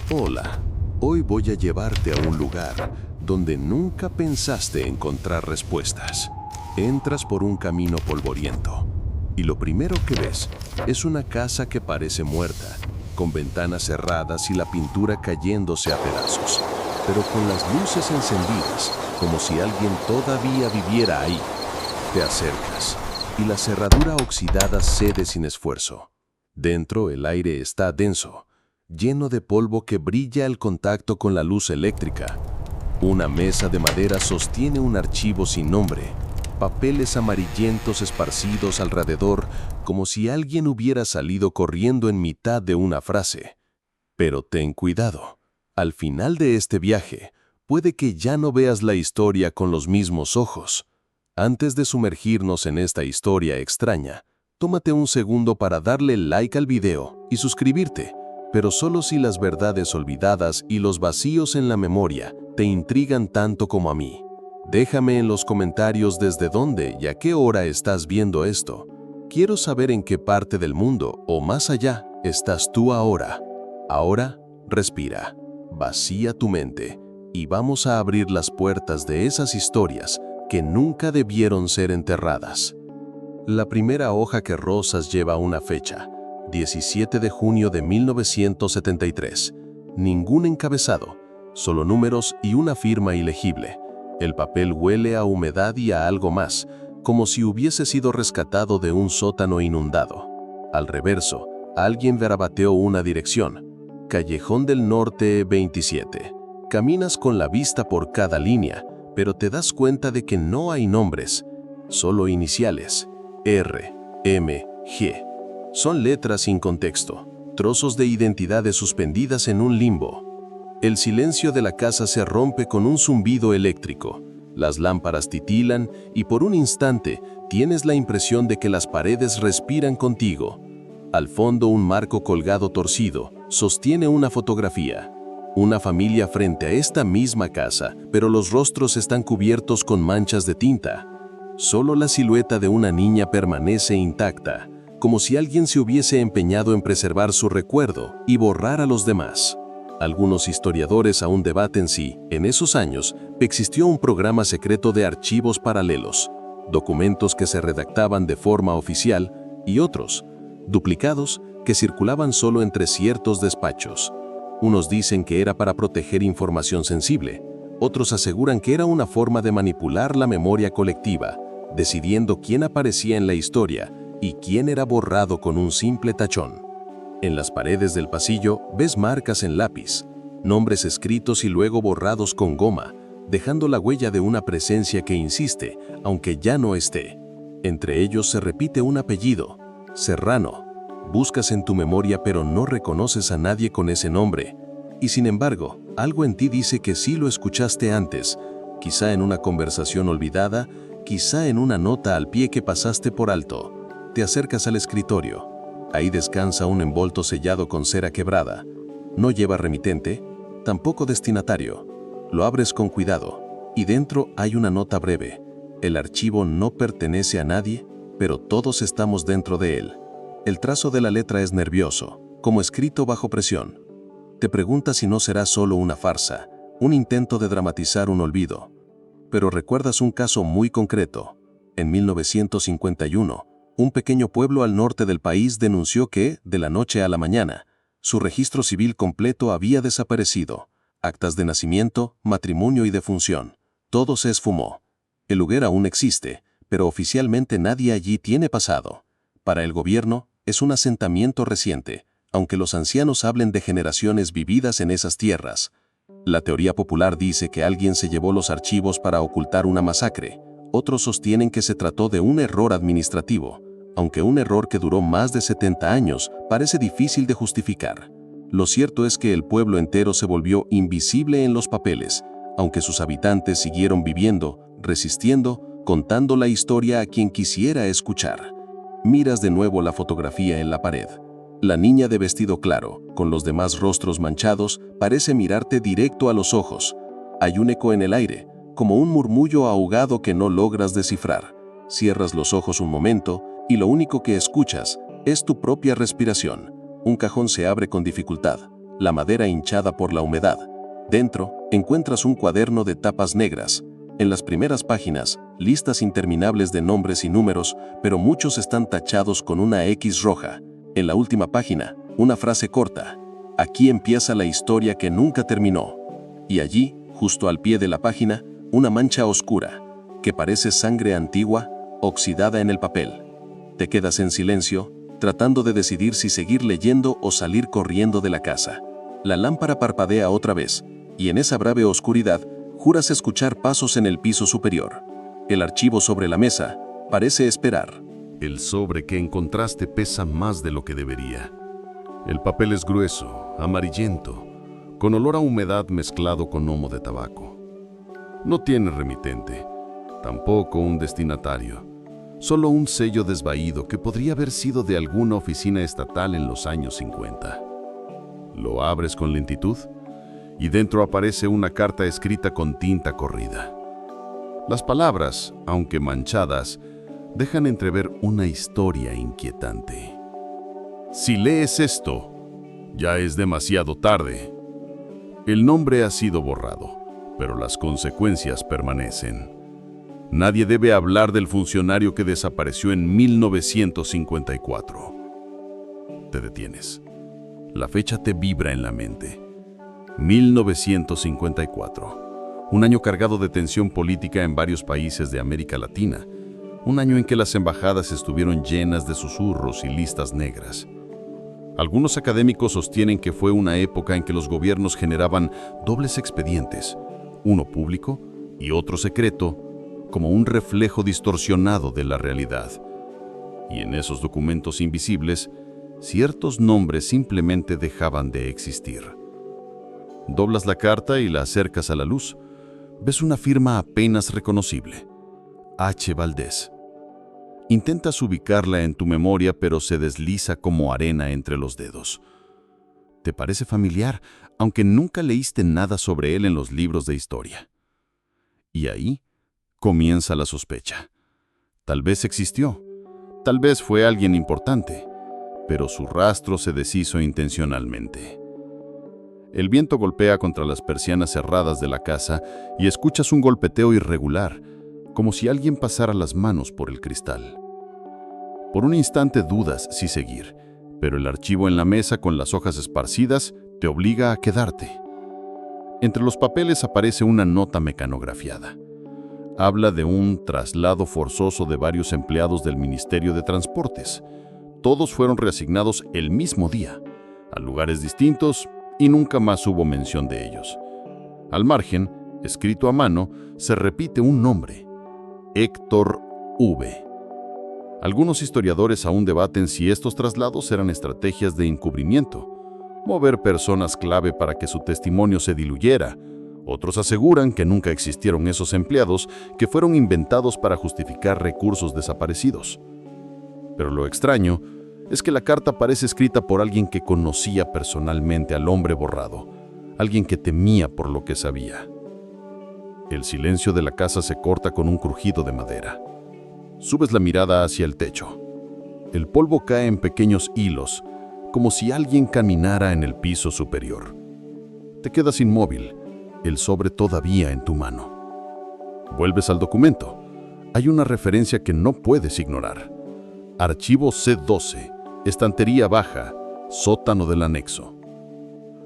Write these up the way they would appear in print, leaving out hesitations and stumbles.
Hola, hoy voy a llevarte a un lugar donde nunca pensaste encontrar respuestas. Entras por un camino polvoriento y lo primero que ves es una casa que parece muerta, con ventanas cerradas y la pintura cayéndose a pedazos, pero con las luces encendidas, como si alguien todavía viviera ahí. Te acercas y la cerradura oxidada cede sin esfuerzo. Dentro el aire está denso, lleno de polvo que brilla al contacto con la luz eléctrica. Una mesa de madera sostiene un archivo sin nombre, papeles amarillentos esparcidos alrededor como si alguien hubiera salido corriendo en mitad de una frase. Pero ten cuidado, al final de este viaje, puede que ya no veas la historia con los mismos ojos. Antes de sumergirnos en esta historia extraña, tómate un segundo para darle like al video y suscribirte, pero solo si las verdades olvidadas y los vacíos en la memoria te intrigan tanto como a mí. Déjame en los comentarios desde dónde y a qué hora estás viendo esto. Quiero saber en qué parte del mundo o más allá estás tú ahora. Ahora, respira, vacía tu mente y vamos a abrir las puertas de esas historias que nunca debieron ser enterradas. La primera hoja que rozas lleva una fecha, 17 de junio de 1973. Ningún encabezado, solo números y una firma ilegible. El papel huele a humedad y a algo más, como si hubiese sido rescatado de un sótano inundado. Al reverso, alguien garabateó una dirección. Callejón del Norte 27. Caminas con la vista por cada línea, pero te das cuenta de que no hay nombres, solo iniciales. R, M, G. Son letras sin contexto, trozos de identidades suspendidas en un limbo. El silencio de la casa se rompe con un zumbido eléctrico. Las lámparas titilan y por un instante tienes la impresión de que las paredes respiran contigo. Al fondo, un marco colgado torcido sostiene una fotografía. Una familia frente a esta misma casa, pero los rostros están cubiertos con manchas de tinta. Solo la silueta de una niña permanece intacta, como si alguien se hubiese empeñado en preservar su recuerdo y borrar a los demás. Algunos historiadores aún debaten si, en esos años, existió un programa secreto de archivos paralelos, documentos que se redactaban de forma oficial y otros, duplicados, que circulaban solo entre ciertos despachos. Unos dicen que era para proteger información sensible, otros aseguran que era una forma de manipular la memoria colectiva, decidiendo quién aparecía en la historia y quién era borrado con un simple tachón. En las paredes del pasillo ves marcas en lápiz, nombres escritos y luego borrados con goma, dejando la huella de una presencia que insiste, aunque ya no esté. Entre ellos se repite un apellido, Serrano. Buscas en tu memoria pero no reconoces a nadie con ese nombre. Y sin embargo, algo en ti dice que sí lo escuchaste antes, quizá en una conversación olvidada, quizá en una nota al pie que pasaste por alto. Te acercas al escritorio. Ahí descansa un envolto sellado con cera quebrada. No lleva remitente, tampoco destinatario. Lo abres con cuidado y dentro hay una nota breve. El archivo no pertenece a nadie, pero todos estamos dentro de él. El trazo de la letra es nervioso, como escrito bajo presión. Te preguntas si no será solo una farsa, un intento de dramatizar un olvido. Pero recuerdas un caso muy concreto. En 1951, un pequeño pueblo al norte del país denunció que, de la noche a la mañana, su registro civil completo había desaparecido. Actas de nacimiento, matrimonio y defunción. Todo se esfumó. El lugar aún existe, pero oficialmente nadie allí tiene pasado. Para el gobierno, es un asentamiento reciente, aunque los ancianos hablen de generaciones vividas en esas tierras. La teoría popular dice que alguien se llevó los archivos para ocultar una masacre. Otros sostienen que se trató de un error administrativo, aunque un error que duró más de 70 años parece difícil de justificar. Lo cierto es que el pueblo entero se volvió invisible en los papeles, aunque sus habitantes siguieron viviendo, resistiendo, contando la historia a quien quisiera escuchar. Miras de nuevo la fotografía en la pared. La niña de vestido claro, con los demás rostros manchados, parece mirarte directo a los ojos. Hay un eco en el aire, como un murmullo ahogado que no logras descifrar. Cierras los ojos un momento y lo único que escuchas es tu propia respiración. Un cajón se abre con dificultad. la madera hinchada por la humedad. Dentro, encuentras un cuaderno de tapas negras. En las primeras páginas, listas interminables de nombres y números, pero muchos están tachados con una X roja. En la última página, una frase corta. Aquí empieza la historia que nunca terminó. Y allí, justo al pie de la página, una mancha oscura, que parece sangre antigua, oxidada en el papel. Te quedas en silencio, tratando de decidir si seguir leyendo o salir corriendo de la casa. La lámpara parpadea otra vez, y en esa breve oscuridad, juras escuchar pasos en el piso superior. El archivo sobre la mesa parece esperar. El sobre que encontraste pesa más de lo que debería. El papel es grueso, amarillento, con olor a humedad mezclado con humo de tabaco. No tiene remitente, tampoco un destinatario, solo un sello desvaído que podría haber sido de alguna oficina estatal en los años 50. Lo abres con lentitud y dentro aparece una carta escrita con tinta corrida. Las palabras, aunque manchadas, dejan entrever una historia inquietante. Si lees esto, ya es demasiado tarde. El nombre ha sido borrado, pero las consecuencias permanecen. Nadie debe hablar del funcionario que desapareció en 1954. Te detienes. La fecha te vibra en la mente. 1954. Un año cargado de tensión política en varios países de América Latina. Un año en que las embajadas estuvieron llenas de susurros y listas negras. Algunos académicos sostienen que fue una época en que los gobiernos generaban dobles expedientes, uno público y otro secreto, como un reflejo distorsionado de la realidad. Y en esos documentos invisibles, ciertos nombres simplemente dejaban de existir. Doblas la carta y la acercas a la luz. Ves una firma apenas reconocible. H. Valdés. Intentas ubicarla en tu memoria, pero se desliza como arena entre los dedos. Te parece familiar, aunque nunca leíste nada sobre él en los libros de historia. Y ahí comienza la sospecha. Tal vez existió, tal vez fue alguien importante, pero su rastro se deshizo intencionalmente. El viento golpea contra las persianas cerradas de la casa y escuchas un golpeteo irregular, como si alguien pasara las manos por el cristal. Por un instante dudas si seguir, pero el archivo en la mesa con las hojas esparcidas te obliga a quedarte. Entre los papeles aparece una nota mecanografiada. Habla de un traslado forzoso de varios empleados del Ministerio de Transportes. Todos fueron reasignados el mismo día, a lugares distintos, y nunca más hubo mención de ellos. Al margen, escrito a mano, se repite un nombre: Héctor V. Algunos historiadores aún debaten si estos traslados eran estrategias de encubrimiento, mover personas clave para que su testimonio se diluyera. Otros aseguran que nunca existieron esos empleados, que fueron inventados para justificar recursos desaparecidos. Pero lo extraño es que la carta parece escrita por alguien que conocía personalmente al hombre borrado, alguien que temía por lo que sabía. El silencio de la casa se corta con un crujido de madera. Subes la mirada hacia el techo. El polvo cae en pequeños hilos, como si alguien caminara en el piso superior. Te quedas inmóvil, el sobre todavía en tu mano. Vuelves al documento. Hay una referencia que no puedes ignorar. Archivo C12, estantería baja, sótano del anexo.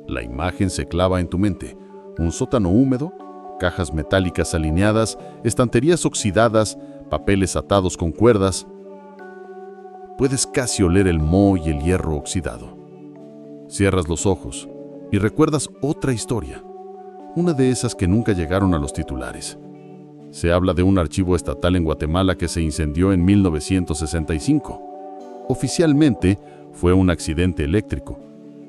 La imagen se clava en tu mente. Un sótano húmedo, cajas metálicas alineadas, estanterías oxidadas, papeles atados con cuerdas. Puedes casi oler el moho y el hierro oxidado. Cierras los ojos y recuerdas otra historia, una de esas que nunca llegaron a los titulares. Se habla de un archivo estatal en Guatemala que se incendió en 1965. Oficialmente, fue un accidente eléctrico.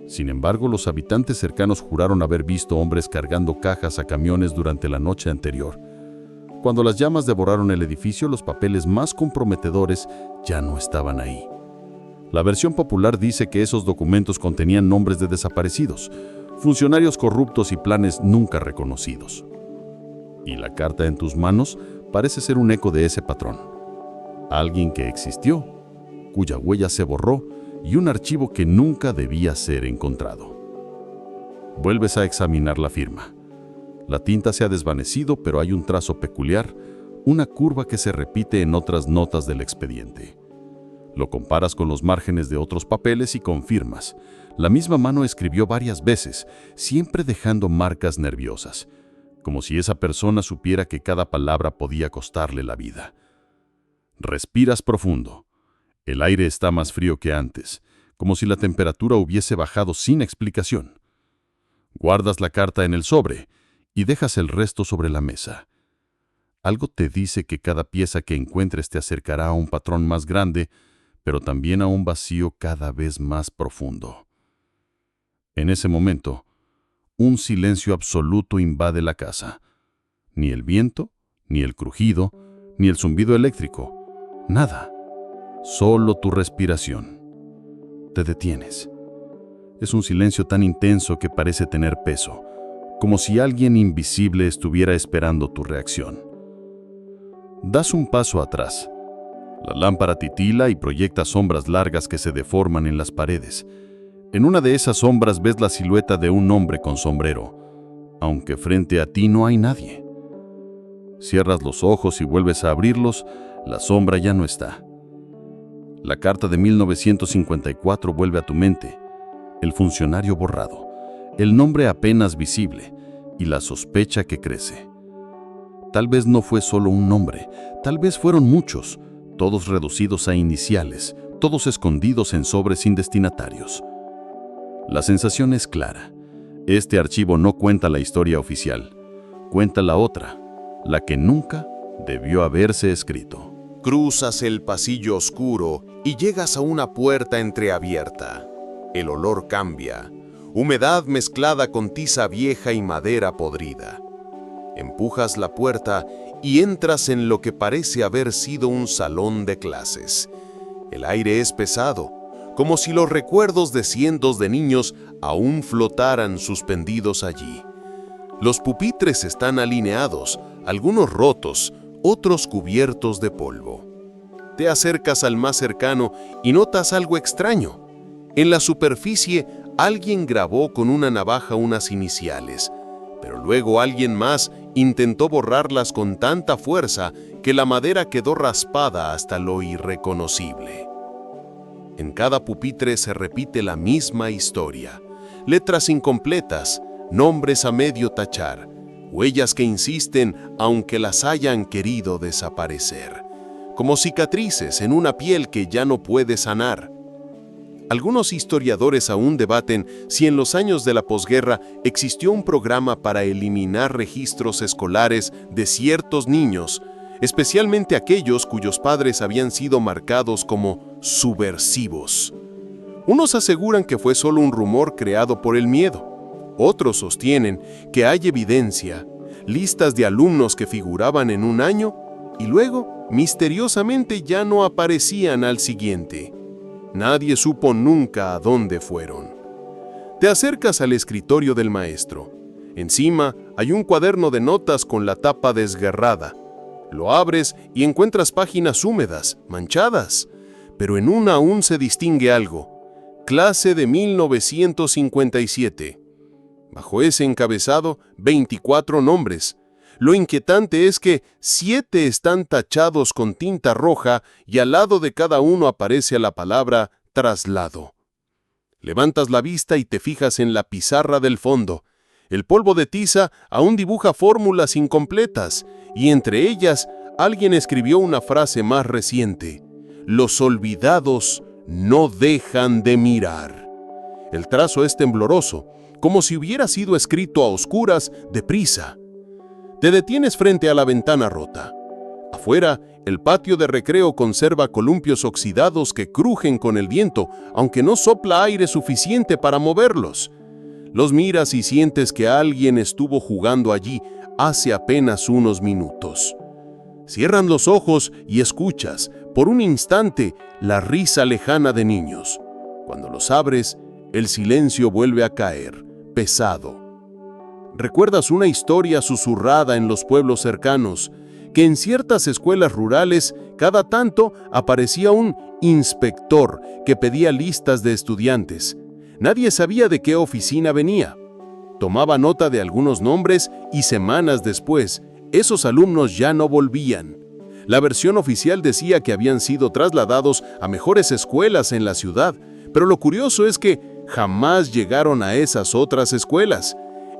Sin embargo, los habitantes cercanos juraron haber visto hombres cargando cajas a camiones durante la noche anterior. Cuando las llamas devoraron el edificio, los papeles más comprometedores ya no estaban ahí. La versión popular dice que esos documentos contenían nombres de desaparecidos, funcionarios corruptos y planes nunca reconocidos. Y la carta en tus manos parece ser un eco de ese patrón. Alguien que existió, cuya huella se borró, y un archivo que nunca debía ser encontrado. Vuelves a examinar la firma. La tinta se ha desvanecido, pero hay un trazo peculiar, una curva que se repite en otras notas del expediente. Lo comparas con los márgenes de otros papeles y confirmas. La misma mano escribió varias veces, siempre dejando marcas nerviosas, como si esa persona supiera que cada palabra podía costarle la vida. Respiras profundo. El aire está más frío que antes, como si la temperatura hubiese bajado sin explicación. Guardas la carta en el sobre y dejas el resto sobre la mesa. Algo te dice que cada pieza que encuentres te acercará a un patrón más grande, pero también a un vacío cada vez más profundo. En ese momento, un silencio absoluto invade la casa. Ni el viento, ni el crujido, ni el zumbido eléctrico. Nada. Solo tu respiración. Te detienes. Es un silencio tan intenso que parece tener peso, como si alguien invisible estuviera esperando tu reacción. Das un paso atrás. La lámpara titila y proyecta sombras largas que se deforman en las paredes. En una de esas sombras ves la silueta de un hombre con sombrero, aunque frente a ti no hay nadie. Cierras los ojos y vuelves a abrirlos, la sombra ya no está. La carta de 1954 vuelve a tu mente, el funcionario borrado, el nombre apenas visible y la sospecha que crece. Tal vez no fue solo un nombre, tal vez fueron muchos, todos reducidos a iniciales, todos escondidos en sobres sin destinatarios. La sensación es clara. Este archivo no cuenta la historia oficial, cuenta la otra, la que nunca debió haberse escrito. Cruzas el pasillo oscuro y llegas a una puerta entreabierta. El olor cambia, humedad mezclada con tiza vieja y madera podrida. Empujas la puerta y entras en lo que parece haber sido un salón de clases. El aire es pesado, como si los recuerdos de cientos de niños aún flotaran suspendidos allí. Los pupitres están alineados, algunos rotos, otros cubiertos de polvo. Te acercas al más cercano y notas algo extraño. En la superficie, alguien grabó con una navaja unas iniciales, pero luego alguien más intentó borrarlas con tanta fuerza que la madera quedó raspada hasta lo irreconocible. En cada pupitre se repite la misma historia. Letras incompletas, nombres a medio tachar, huellas que insisten aunque las hayan querido desaparecer, como cicatrices en una piel que ya no puede sanar. Algunos historiadores aún debaten si en los años de la posguerra existió un programa para eliminar registros escolares de ciertos niños, especialmente aquellos cuyos padres habían sido marcados como subversivos. Unos aseguran que fue solo un rumor creado por el miedo. Otros sostienen que hay evidencia, listas de alumnos que figuraban en un año y luego, misteriosamente, ya no aparecían al siguiente. Nadie supo nunca a dónde fueron. Te acercas al escritorio del maestro. Encima hay un cuaderno de notas con la tapa desgarrada. Lo abres y encuentras páginas húmedas, manchadas, pero en una aún se distingue algo. Clase de 1957. Bajo ese encabezado, 24 nombres. Lo inquietante es que 7 están tachados con tinta roja y al lado de cada uno aparece la palabra traslado. Levantas la vista y te fijas en la pizarra del fondo. El polvo de tiza aún dibuja fórmulas incompletas y entre ellas alguien escribió una frase más reciente. Los olvidados no dejan de mirar. El trazo es tembloroso, como si hubiera sido escrito a oscuras, deprisa. Te detienes frente a la ventana rota. Afuera, el patio de recreo conserva columpios oxidados que crujen con el viento, aunque no sopla aire suficiente para moverlos. Los miras y sientes que alguien estuvo jugando allí hace apenas unos minutos. Cierran los ojos y escuchas, por un instante, la risa lejana de niños. Cuando los abres, el silencio vuelve a caer, pesado. Recuerdas una historia susurrada en los pueblos cercanos, que en ciertas escuelas rurales cada tanto aparecía un inspector que pedía listas de estudiantes. Nadie sabía de qué oficina venía. tomaba nota de algunos nombres y semanas después, esos alumnos ya no volvían. La versión oficial decía que habían sido trasladados a mejores escuelas en la ciudad, pero lo curioso es que jamás llegaron a esas otras escuelas.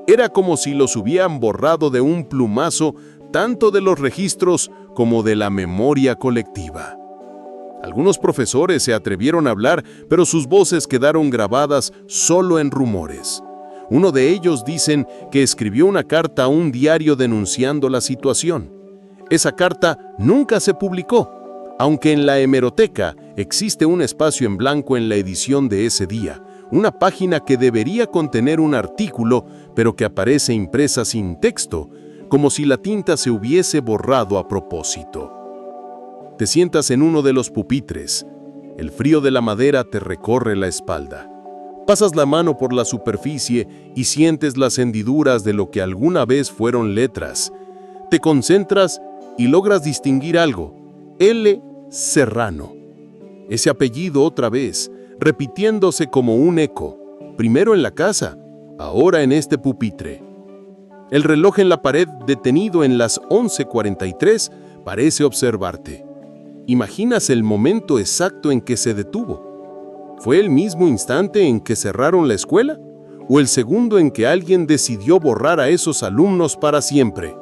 Era como si los hubieran borrado de un plumazo, tanto de los registros como de la memoria colectiva. Algunos profesores se atrevieron a hablar, pero sus voces quedaron grabadas solo en rumores. Uno de ellos dicen que escribió una carta a un diario denunciando la situación. Esa carta nunca se publicó, aunque en la hemeroteca existe un espacio en blanco en la edición de ese día, una página que debería contener un artículo, pero que aparece impresa sin texto, como si la tinta se hubiese borrado a propósito. Te sientas en uno de los pupitres. El frío de la madera te recorre la espalda. Pasas la mano por la superficie y sientes las hendiduras de lo que alguna vez fueron letras. Te concentras y logras distinguir algo. L. Serrano. Ese apellido otra vez, repitiéndose como un eco, primero en la casa, ahora en este pupitre. El reloj en la pared, detenido en las 11:43, parece observarte. ¿Imaginas el momento exacto en que se detuvo? ¿Fue el mismo instante en que cerraron la escuela? ¿O el segundo en que alguien decidió borrar a esos alumnos para siempre?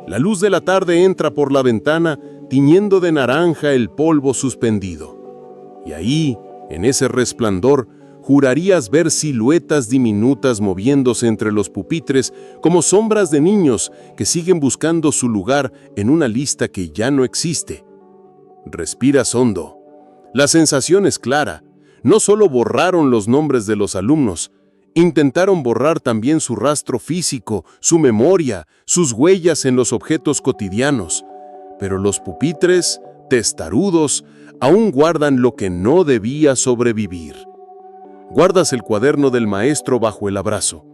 La luz de la tarde entra por la ventana, tiñendo de naranja el polvo suspendido. Y ahí, en ese resplandor, jurarías ver siluetas diminutas moviéndose entre los pupitres como sombras de niños que siguen buscando su lugar en una lista que ya no existe. Respiras hondo. La sensación es clara. No solo borraron los nombres de los alumnos, intentaron borrar también su rastro físico, su memoria, sus huellas en los objetos cotidianos. Pero los pupitres, testarudos, aún guardan lo que no debía sobrevivir. Guardas el cuaderno del maestro bajo el abrazo.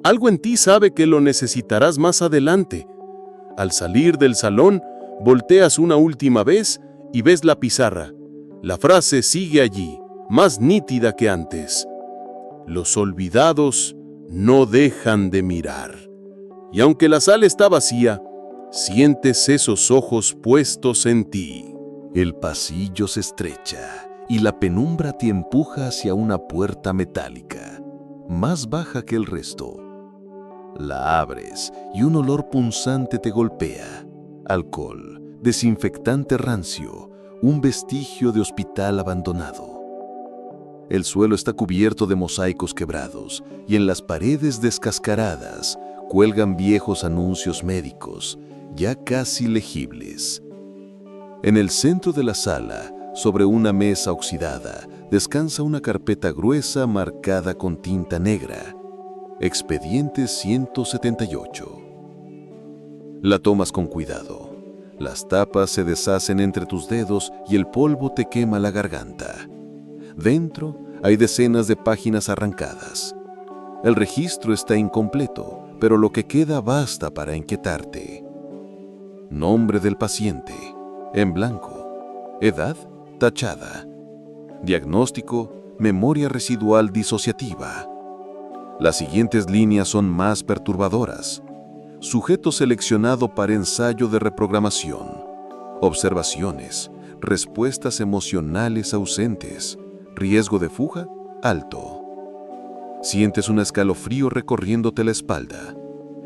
Algo en ti sabe que lo necesitarás más adelante. Al salir del salón, volteas una última vez y ves la pizarra. La frase sigue allí, más nítida que antes. Los olvidados no dejan de mirar. Y aunque la sala está vacía, sientes esos ojos puestos en ti. El pasillo se estrecha y la penumbra te empuja hacia una puerta metálica, más baja que el resto. La abres y un olor punzante te golpea. Alcohol, desinfectante rancio, un vestigio de hospital abandonado. El suelo está cubierto de mosaicos quebrados y en las paredes descascaradas cuelgan viejos anuncios médicos, ya casi legibles. En el centro de la sala, sobre una mesa oxidada, descansa una carpeta gruesa marcada con tinta negra. Expediente 178. La tomas con cuidado. Las tapas se deshacen entre tus dedos y el polvo te quema la garganta. Dentro hay decenas de páginas arrancadas. El registro está incompleto, pero lo que queda basta para inquietarte. Nombre del paciente, en blanco. Edad, tachada. Diagnóstico, memoria residual disociativa. Las siguientes líneas son más perturbadoras. Sujeto seleccionado para ensayo de reprogramación. Observaciones, respuestas emocionales ausentes. Riesgo de fuga, alto. Sientes un escalofrío recorriéndote la espalda.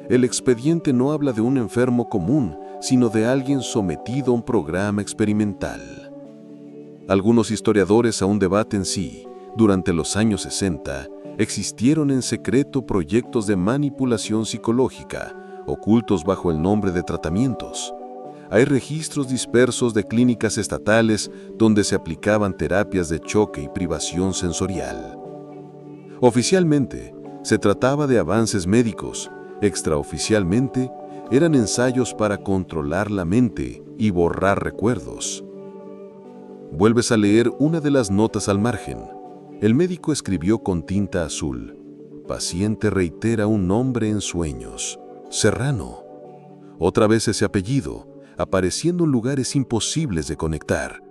El expediente no habla de un enfermo común, sino de alguien sometido a un programa experimental. Algunos historiadores aún debaten si, durante los años 60, existieron en secreto proyectos de manipulación psicológica, ocultos bajo el nombre de tratamientos. Hay registros dispersos de clínicas estatales donde se aplicaban terapias de choque y privación sensorial. Oficialmente, se trataba de avances médicos. Extraoficialmente, eran ensayos para controlar la mente y borrar recuerdos. Vuelves a leer una de las notas al margen. El médico escribió con tinta azul: paciente reitera un nombre en sueños. Serrano. Otra vez ese apellido, apareciendo en lugares imposibles de conectar.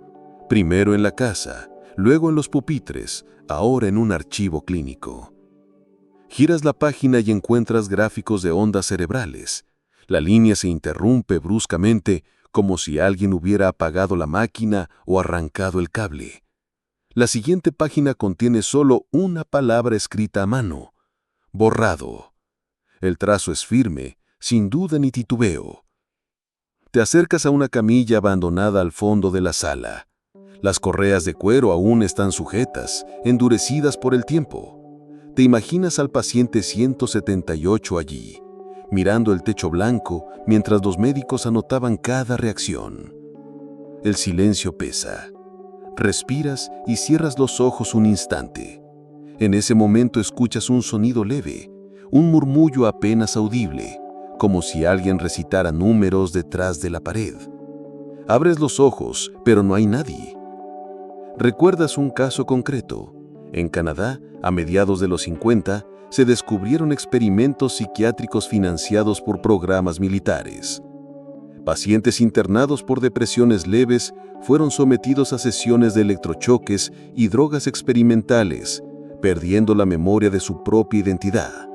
Primero en la casa, luego en los pupitres, ahora en un archivo clínico. Giras la página y encuentras gráficos de ondas cerebrales. La línea se interrumpe bruscamente, como si alguien hubiera apagado la máquina o arrancado el cable. La siguiente página contiene solo una palabra escrita a mano: borrado. El trazo es firme, sin duda ni titubeo. Te acercas a una camilla abandonada al fondo de la sala. Las correas de cuero aún están sujetas, endurecidas por el tiempo. Te imaginas al paciente 178 allí, mirando el techo blanco mientras los médicos anotaban cada reacción. El silencio pesa. Respiras y cierras los ojos un instante. En ese momento escuchas un sonido leve, un murmullo apenas audible, como si alguien recitara números detrás de la pared. Abres los ojos, pero no hay nadie. Recuerdas un caso concreto. En Canadá, a mediados de los 50, se descubrieron experimentos psiquiátricos financiados por programas militares. Pacientes internados por depresiones leves fueron sometidos a sesiones de electrochoques y drogas experimentales, perdiendo la memoria de su propia identidad.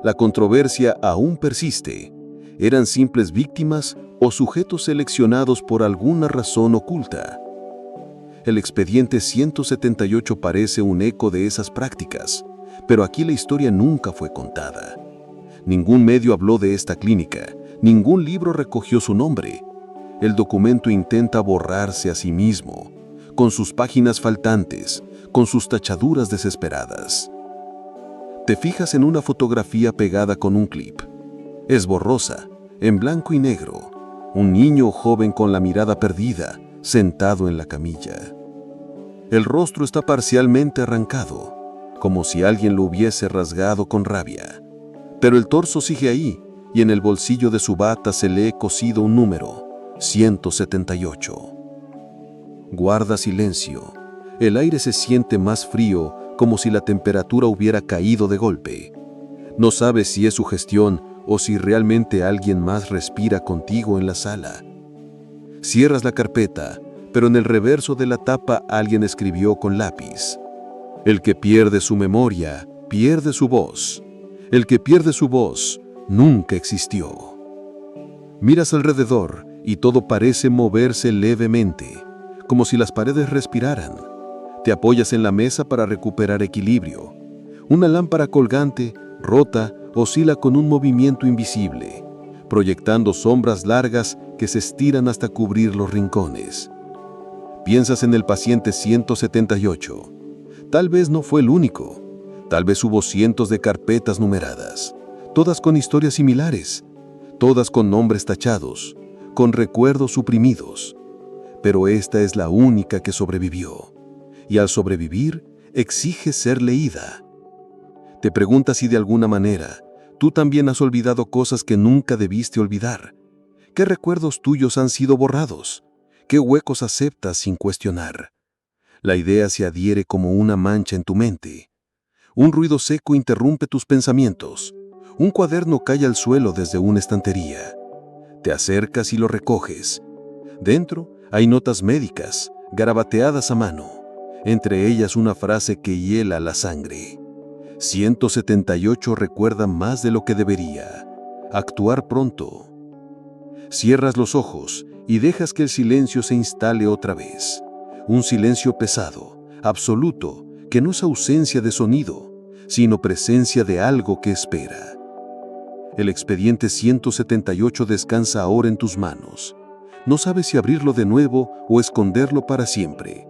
La controversia aún persiste. ¿Eran simples víctimas o sujetos seleccionados por alguna razón oculta? El expediente 178 parece un eco de esas prácticas, pero aquí la historia nunca fue contada. Ningún medio habló de esta clínica, ningún libro recogió su nombre. El documento intenta borrarse a sí mismo, con sus páginas faltantes, con sus tachaduras desesperadas. Te fijas en una fotografía pegada con un clip. Es borrosa, en blanco y negro. Un niño joven con la mirada perdida, sentado en la camilla. El rostro está parcialmente arrancado, como si alguien lo hubiese rasgado con rabia. Pero el torso sigue ahí, y en el bolsillo de su bata se lee cosido un número: 178. Guarda silencio. El aire se siente más frío, como si la temperatura hubiera caído de golpe. No sabes si es sugestión o si realmente alguien más respira contigo en la sala. Cierras la carpeta, pero en el reverso de la tapa alguien escribió con lápiz: el que pierde su memoria, pierde su voz. El que pierde su voz, nunca existió. Miras alrededor y todo parece moverse levemente, como si las paredes respiraran. Te apoyas en la mesa para recuperar equilibrio. Una lámpara colgante, rota, oscila con un movimiento invisible, proyectando sombras largas que se estiran hasta cubrir los rincones. Piensas en el paciente 178. Tal vez no fue el único. Tal vez hubo cientos de carpetas numeradas, todas con historias similares, todas con nombres tachados, con recuerdos suprimidos. Pero esta es la única que sobrevivió. Y al sobrevivir, exige ser leída. Te preguntas si de alguna manera tú también has olvidado cosas que nunca debiste olvidar. ¿Qué recuerdos tuyos han sido borrados? ¿Qué huecos aceptas sin cuestionar? La idea se adhiere como una mancha en tu mente. Un ruido seco interrumpe tus pensamientos. Un cuaderno cae al suelo desde una estantería. Te acercas y lo recoges. Dentro hay notas médicas, garabateadas a mano. Entre ellas una frase que hiela la sangre. 178 recuerda más de lo que debería. Actuar pronto. Cierras los ojos y dejas que el silencio se instale otra vez. Un silencio pesado, absoluto, que no es ausencia de sonido, sino presencia de algo que espera. El expediente 178 descansa ahora en tus manos. No sabes si abrirlo de nuevo o esconderlo para siempre,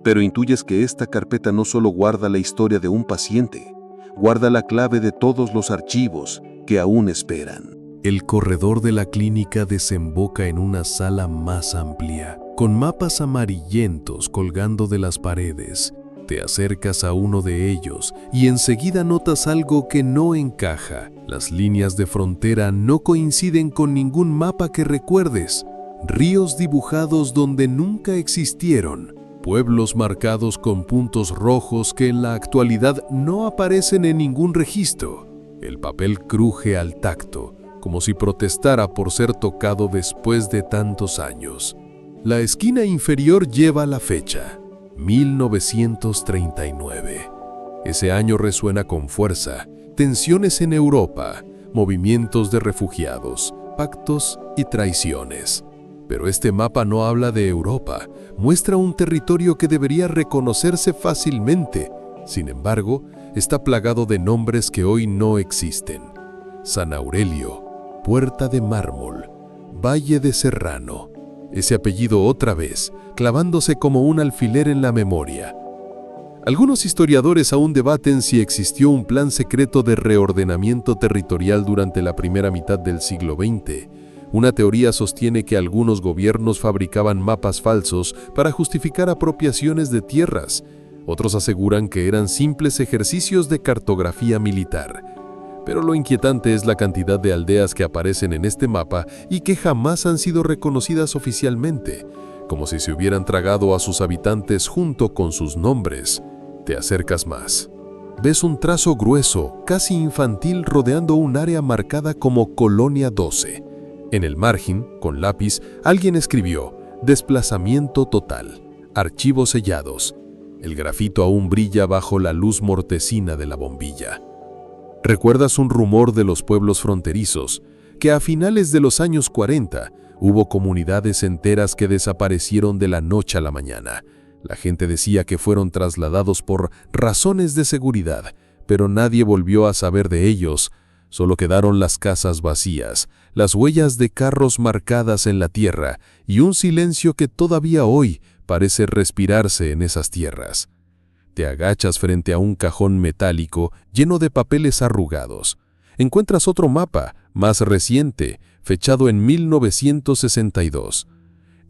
pero intuyes que esta carpeta no solo guarda la historia de un paciente, guarda la clave de todos los archivos que aún esperan. El corredor de la clínica desemboca en una sala más amplia, con mapas amarillentos colgando de las paredes. Te acercas a uno de ellos y enseguida notas algo que no encaja. Las líneas de frontera no coinciden con ningún mapa que recuerdes. Ríos dibujados donde nunca existieron. Pueblos marcados con puntos rojos que en la actualidad no aparecen en ningún registro. El papel cruje al tacto, como si protestara por ser tocado después de tantos años. La esquina inferior lleva la fecha, 1939. Ese año resuena con fuerza, tensiones en Europa, movimientos de refugiados, pactos y traiciones. Pero este mapa no habla de Europa, muestra un territorio que debería reconocerse fácilmente. Sin embargo, está plagado de nombres que hoy no existen. San Aurelio, Puerta de Mármol, Valle de Serrano. Ese apellido otra vez, clavándose como un alfiler en la memoria. Algunos historiadores aún debaten si existió un plan secreto de reordenamiento territorial durante la primera mitad del siglo XX. Una teoría sostiene que algunos gobiernos fabricaban mapas falsos para justificar apropiaciones de tierras. Otros aseguran que eran simples ejercicios de cartografía militar. Pero lo inquietante es la cantidad de aldeas que aparecen en este mapa y que jamás han sido reconocidas oficialmente, como si se hubieran tragado a sus habitantes junto con sus nombres. Te acercas más. Ves un trazo grueso, casi infantil, rodeando un área marcada como Colonia 12. En el margen, con lápiz, alguien escribió: desplazamiento total, archivos sellados. El grafito aún brilla bajo la luz mortecina de la bombilla. ¿Recuerdas un rumor de los pueblos fronterizos? Que a finales de los años 40 hubo comunidades enteras que desaparecieron de la noche a la mañana. La gente decía que fueron trasladados por razones de seguridad, pero nadie volvió a saber de ellos. Solo quedaron las casas vacías, las huellas de carros marcadas en la tierra y un silencio que todavía hoy parece respirarse en esas tierras. Te agachas frente a un cajón metálico lleno de papeles arrugados. Encuentras otro mapa, más reciente, fechado en 1962.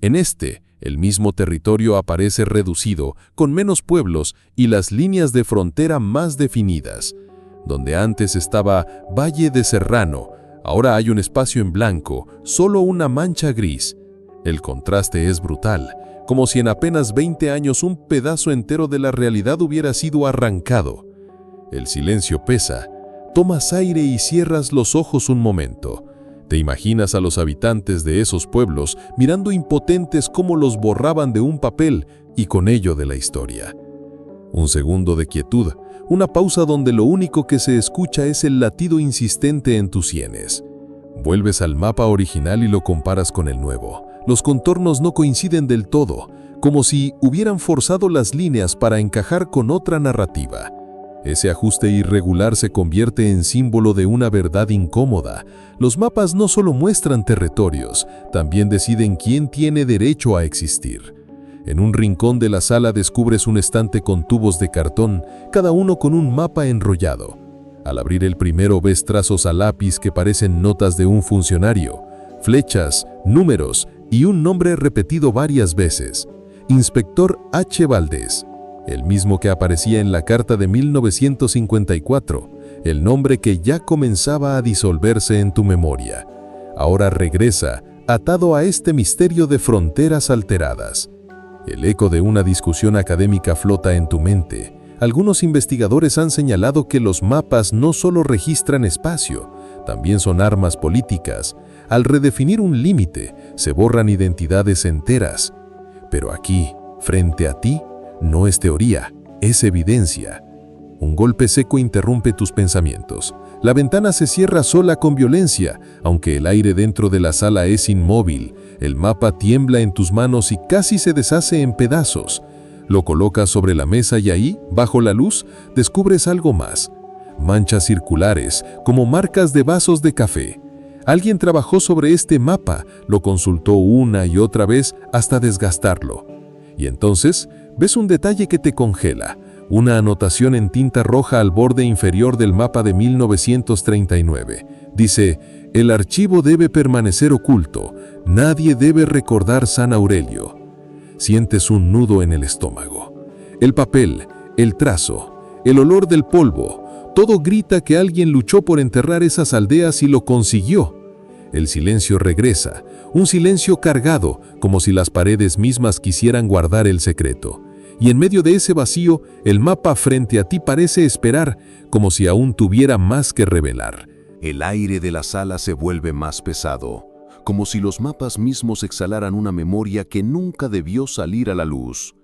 En este, el mismo territorio aparece reducido, con menos pueblos y las líneas de frontera más definidas. Donde antes estaba Valle de Serrano, ahora hay un espacio en blanco, solo una mancha gris. El contraste es brutal, como si en apenas 20 años un pedazo entero de la realidad hubiera sido arrancado. El silencio pesa. Tomas aire y cierras los ojos un momento. Te imaginas a los habitantes de esos pueblos mirando impotentes cómo los borraban de un papel y con ello de la historia. Un segundo de quietud, una pausa donde lo único que se escucha es el latido insistente en tus sienes. Vuelves al mapa original y lo comparas con el nuevo. Los contornos no coinciden del todo, como si hubieran forzado las líneas para encajar con otra narrativa. Ese ajuste irregular se convierte en símbolo de una verdad incómoda. Los mapas no solo muestran territorios, también deciden quién tiene derecho a existir. En un rincón de la sala descubres un estante con tubos de cartón, cada uno con un mapa enrollado. Al abrir el primero ves trazos a lápiz que parecen notas de un funcionario, flechas, números y un nombre repetido varias veces: Inspector H. Valdés. El mismo que aparecía en la carta de 1954, el nombre que ya comenzaba a disolverse en tu memoria. Ahora regresa, atado a este misterio de fronteras alteradas. El eco de una discusión académica flota en tu mente. Algunos investigadores han señalado que los mapas no solo registran espacio, también son armas políticas. Al redefinir un límite, se borran identidades enteras. Pero aquí, frente a ti, no es teoría, es evidencia. Un golpe seco interrumpe tus pensamientos. La ventana se cierra sola con violencia, aunque el aire dentro de la sala es inmóvil. El mapa tiembla en tus manos y casi se deshace en pedazos. Lo colocas sobre la mesa y ahí, bajo la luz, descubres algo más. Manchas circulares, como marcas de vasos de café. Alguien trabajó sobre este mapa, lo consultó una y otra vez hasta desgastarlo. Y entonces ves un detalle que te congela, una anotación en tinta roja al borde inferior del mapa de 1939. Dice: el archivo debe permanecer oculto, nadie debe recordar San Aurelio. Sientes un nudo en el estómago. El papel, el trazo, el olor del polvo, todo grita que alguien luchó por enterrar esas aldeas y lo consiguió. El silencio regresa, un silencio cargado, como si las paredes mismas quisieran guardar el secreto. Y en medio de ese vacío, el mapa frente a ti parece esperar, como si aún tuviera más que revelar. El aire de la sala se vuelve más pesado, como si los mapas mismos exhalaran una memoria que nunca debió salir a la luz.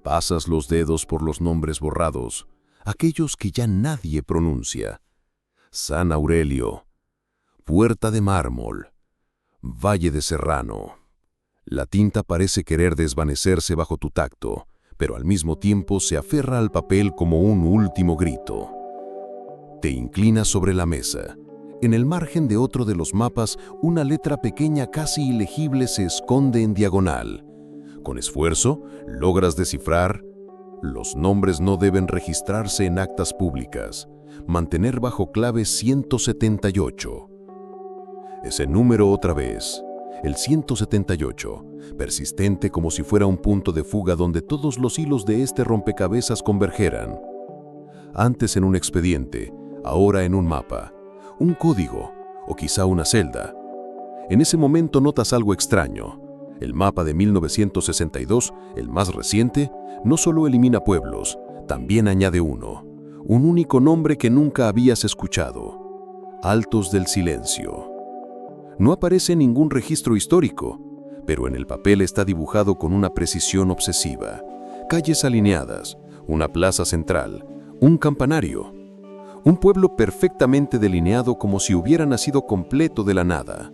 Pasas los dedos por los nombres borrados, aquellos que ya nadie pronuncia. San Aurelio, Puerta de Mármol, Valle de Serrano. La tinta parece querer desvanecerse bajo tu tacto, pero al mismo tiempo se aferra al papel como un último grito. Te inclinas sobre la mesa. En el margen de otro de los mapas, una letra pequeña casi ilegible se esconde en diagonal. Con esfuerzo, logras descifrar: los nombres no deben registrarse en actas públicas. Mantener bajo clave 178. Ese número otra vez, el 178, persistente como si fuera un punto de fuga donde todos los hilos de este rompecabezas convergeran. Antes en un expediente, ahora en un mapa, un código o quizá una celda. En ese momento notas algo extraño. El mapa de 1962, el más reciente, no solo elimina pueblos, también añade uno, un único nombre que nunca habías escuchado: Altos del Silencio. No aparece ningún registro histórico, pero en el papel está dibujado con una precisión obsesiva. Calles alineadas, una plaza central, un campanario. Un pueblo perfectamente delineado como si hubiera nacido completo de la nada.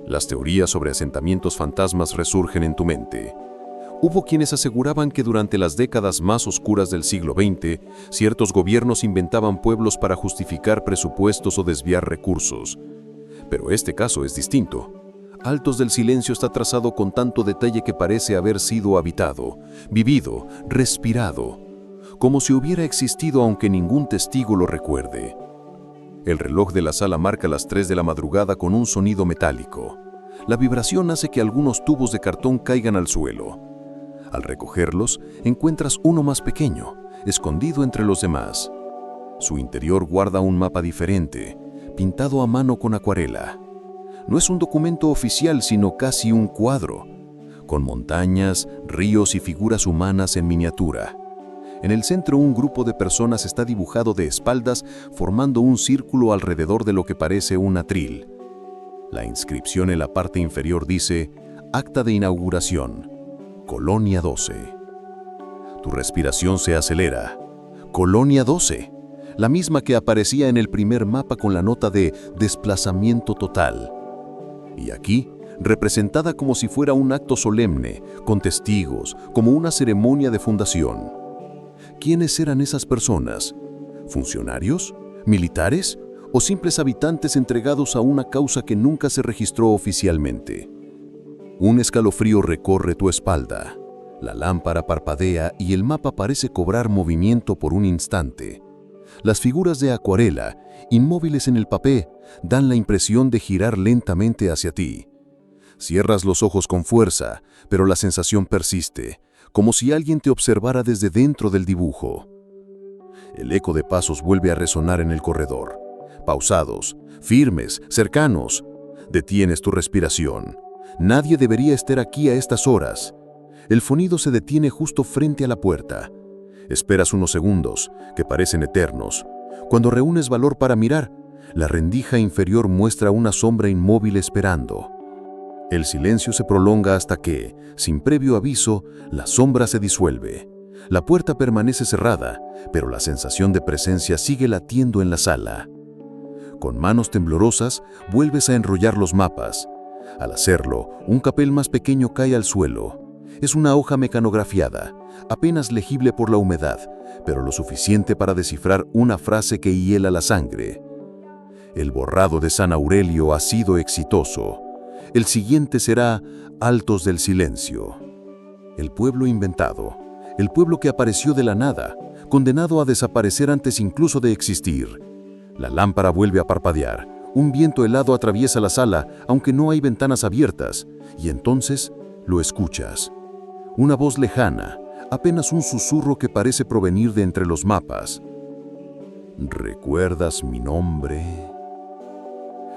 Las teorías sobre asentamientos fantasmas resurgen en tu mente. Hubo quienes aseguraban que durante las décadas más oscuras del siglo XX, ciertos gobiernos inventaban pueblos para justificar presupuestos o desviar recursos. Pero este caso es distinto. Altos del Silencio está trazado con tanto detalle que parece haber sido habitado, vivido, respirado, como si hubiera existido aunque ningún testigo lo recuerde. El reloj de la sala marca las 3 de la madrugada con un sonido metálico. La vibración hace que algunos tubos de cartón caigan al suelo. Al recogerlos, encuentras uno más pequeño, escondido entre los demás. Su interior guarda un mapa diferente, pintado a mano con acuarela. No es un documento oficial, sino casi un cuadro, con montañas, ríos y figuras humanas en miniatura. En el centro, un grupo de personas está dibujado de espaldas, formando un círculo alrededor de lo que parece un atril. La inscripción en la parte inferior dice: Acta de inauguración, Colonia 12. Tu respiración se acelera. Colonia 12. La misma que aparecía en el primer mapa con la nota de desplazamiento total. Y aquí, representada como si fuera un acto solemne, con testigos, como una ceremonia de fundación. ¿Quiénes eran esas personas? ¿Funcionarios? ¿Militares? ¿O simples habitantes entregados a una causa que nunca se registró oficialmente? Un escalofrío recorre tu espalda. La lámpara parpadea y el mapa parece cobrar movimiento por un instante. Las figuras de acuarela, inmóviles en el papel, dan la impresión de girar lentamente hacia ti. Cierras los ojos con fuerza, pero la sensación persiste, como si alguien te observara desde dentro del dibujo. El eco de pasos vuelve a resonar en el corredor. Pausados, firmes, cercanos. Detienes tu respiración. Nadie debería estar aquí a estas horas. El sonido se detiene justo frente a la puerta. Esperas unos segundos, que parecen eternos. Cuando reúnes valor para mirar, la rendija inferior muestra una sombra inmóvil esperando. El silencio se prolonga hasta que, sin previo aviso, la sombra se disuelve. La puerta permanece cerrada, pero la sensación de presencia sigue latiendo en la sala. Con manos temblorosas, vuelves a enrollar los mapas. Al hacerlo, un papel más pequeño cae al suelo. Es una hoja mecanografiada, apenas legible por la humedad, pero lo suficiente para descifrar una frase que hiela la sangre. El borrado de San Aurelio ha sido exitoso. El siguiente será Altos del Silencio. El pueblo inventado, el pueblo que apareció de la nada, condenado a desaparecer antes incluso de existir. La lámpara vuelve a parpadear. Un viento helado atraviesa la sala, aunque no hay ventanas abiertas, y entonces lo escuchas. Una voz lejana, apenas un susurro que parece provenir de entre los mapas. ¿Recuerdas mi nombre?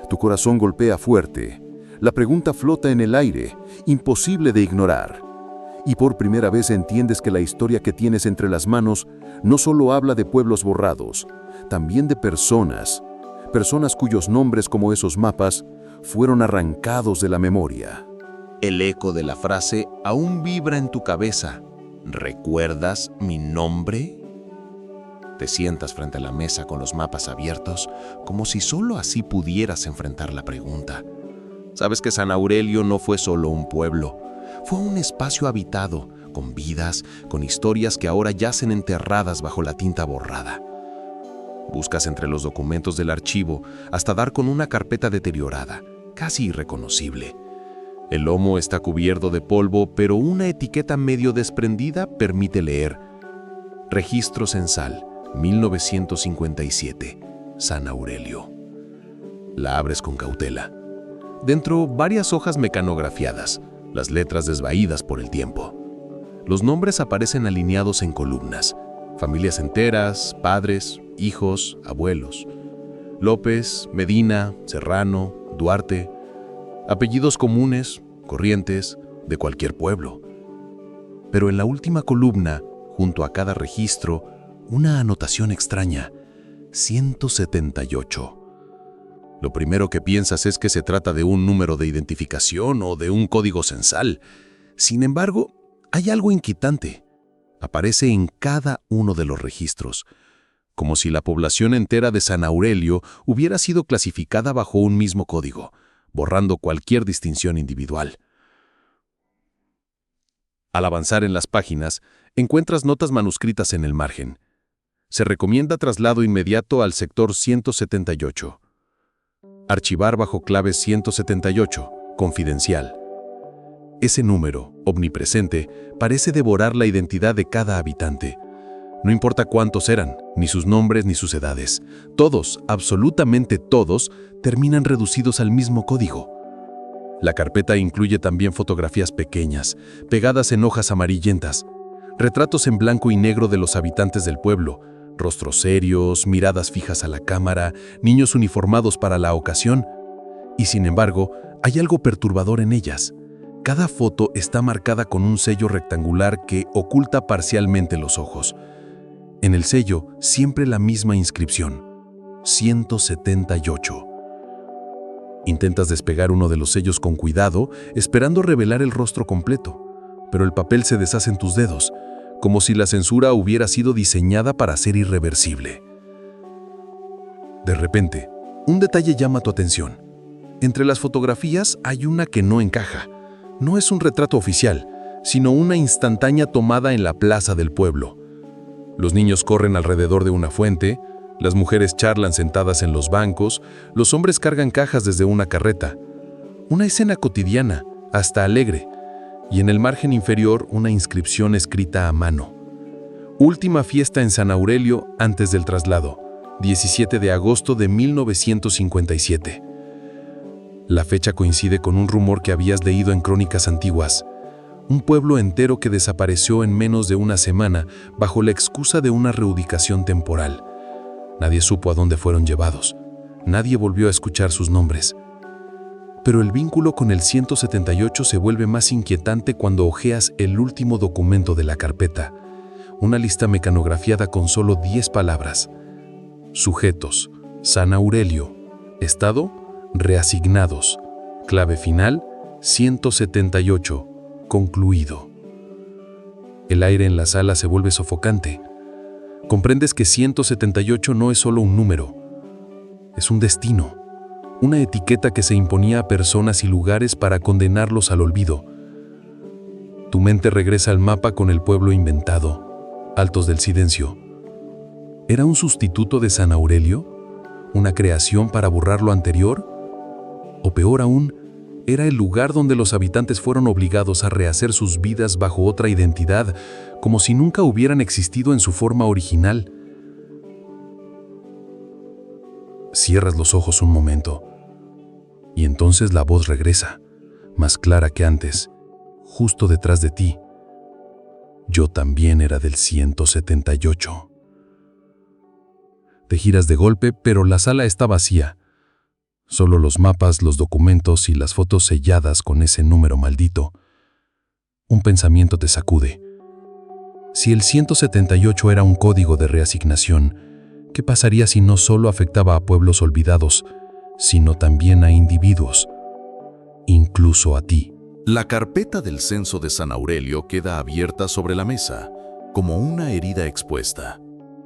Tu corazón golpea fuerte. La pregunta flota en el aire, imposible de ignorar. Y por primera vez entiendes que la historia que tienes entre las manos no solo habla de pueblos borrados, también de personas cuyos nombres, como esos mapas, fueron arrancados de la memoria. El eco de la frase aún vibra en tu cabeza. ¿Recuerdas mi nombre? Te sientas frente a la mesa con los mapas abiertos, como si solo así pudieras enfrentar la pregunta. Sabes que San Aurelio no fue solo un pueblo, fue un espacio habitado, con vidas, con historias que ahora yacen enterradas bajo la tinta borrada. Buscas entre los documentos del archivo hasta dar con una carpeta deteriorada, casi irreconocible. El lomo está cubierto de polvo, pero una etiqueta medio desprendida permite leer: Registro Censal, 1957, San Aurelio. La abres con cautela. Dentro, varias hojas mecanografiadas, las letras desvaídas por el tiempo. Los nombres aparecen alineados en columnas. Familias enteras, padres, hijos, abuelos. López, Medina, Serrano, Duarte. Apellidos comunes, corrientes, de cualquier pueblo. Pero en la última columna, junto a cada registro, una anotación extraña: 178. Lo primero que piensas es que se trata de un número de identificación o de un código censal. Sin embargo, hay algo inquietante. Aparece en cada uno de los registros, como si la población entera de San Aurelio hubiera sido clasificada bajo un mismo código, borrando cualquier distinción individual. Al avanzar en las páginas, encuentras notas manuscritas en el margen. Se recomienda traslado inmediato al sector 178. Archivar bajo clave 178, confidencial. Ese número, omnipresente, parece devorar la identidad de cada habitante. No importa cuántos eran, ni sus nombres ni sus edades. Todos, absolutamente todos, terminan reducidos al mismo código. La carpeta incluye también fotografías pequeñas, pegadas en hojas amarillentas, retratos en blanco y negro de los habitantes del pueblo, rostros serios, miradas fijas a la cámara, niños uniformados para la ocasión. Y sin embargo, hay algo perturbador en ellas. Cada foto está marcada con un sello rectangular que oculta parcialmente los ojos. En el sello, siempre la misma inscripción: 178. Intentas despegar uno de los sellos con cuidado, esperando revelar el rostro completo, pero el papel se deshace en tus dedos, como si la censura hubiera sido diseñada para ser irreversible. De repente, un detalle llama tu atención. Entre las fotografías hay una que no encaja. No es un retrato oficial, sino una instantánea tomada en la plaza del pueblo. Los niños corren alrededor de una fuente, las mujeres charlan sentadas en los bancos, los hombres cargan cajas desde una carreta. Una escena cotidiana, hasta alegre, y en el margen inferior una inscripción escrita a mano: Última fiesta en San Aurelio antes del traslado, 17 de agosto de 1957. La fecha coincide con un rumor que habías leído en crónicas antiguas: un pueblo entero que desapareció en menos de una semana bajo la excusa de una reubicación temporal. Nadie supo a dónde fueron llevados. Nadie volvió a escuchar sus nombres. Pero el vínculo con el 178 se vuelve más inquietante cuando hojeas el último documento de la carpeta, una lista mecanografiada con solo 10 palabras. Sujetos: San Aurelio. Estado: reasignados. Clave final: 178. Concluido. El aire en la sala se vuelve sofocante. Comprendes que 178 no es solo un número, es un destino, una etiqueta que se imponía a personas y lugares para condenarlos al olvido. Tu mente regresa al mapa con el pueblo inventado, Altos del Silencio. ¿Era un sustituto de San Aurelio? ¿Una creación para borrar lo anterior? O peor aún, era el lugar donde los habitantes fueron obligados a rehacer sus vidas bajo otra identidad, como si nunca hubieran existido en su forma original. Cierras los ojos un momento, y entonces la voz regresa, más clara que antes, justo detrás de ti. Yo también era del 178. Te giras de golpe, pero la sala está vacía. Solo los mapas, los documentos y las fotos selladas con ese número maldito. Un pensamiento te sacude. Si el 178 era un código de reasignación, ¿qué pasaría si no solo afectaba a pueblos olvidados, sino también a individuos, incluso a ti? La carpeta del censo de San Aurelio queda abierta sobre la mesa, como una herida expuesta.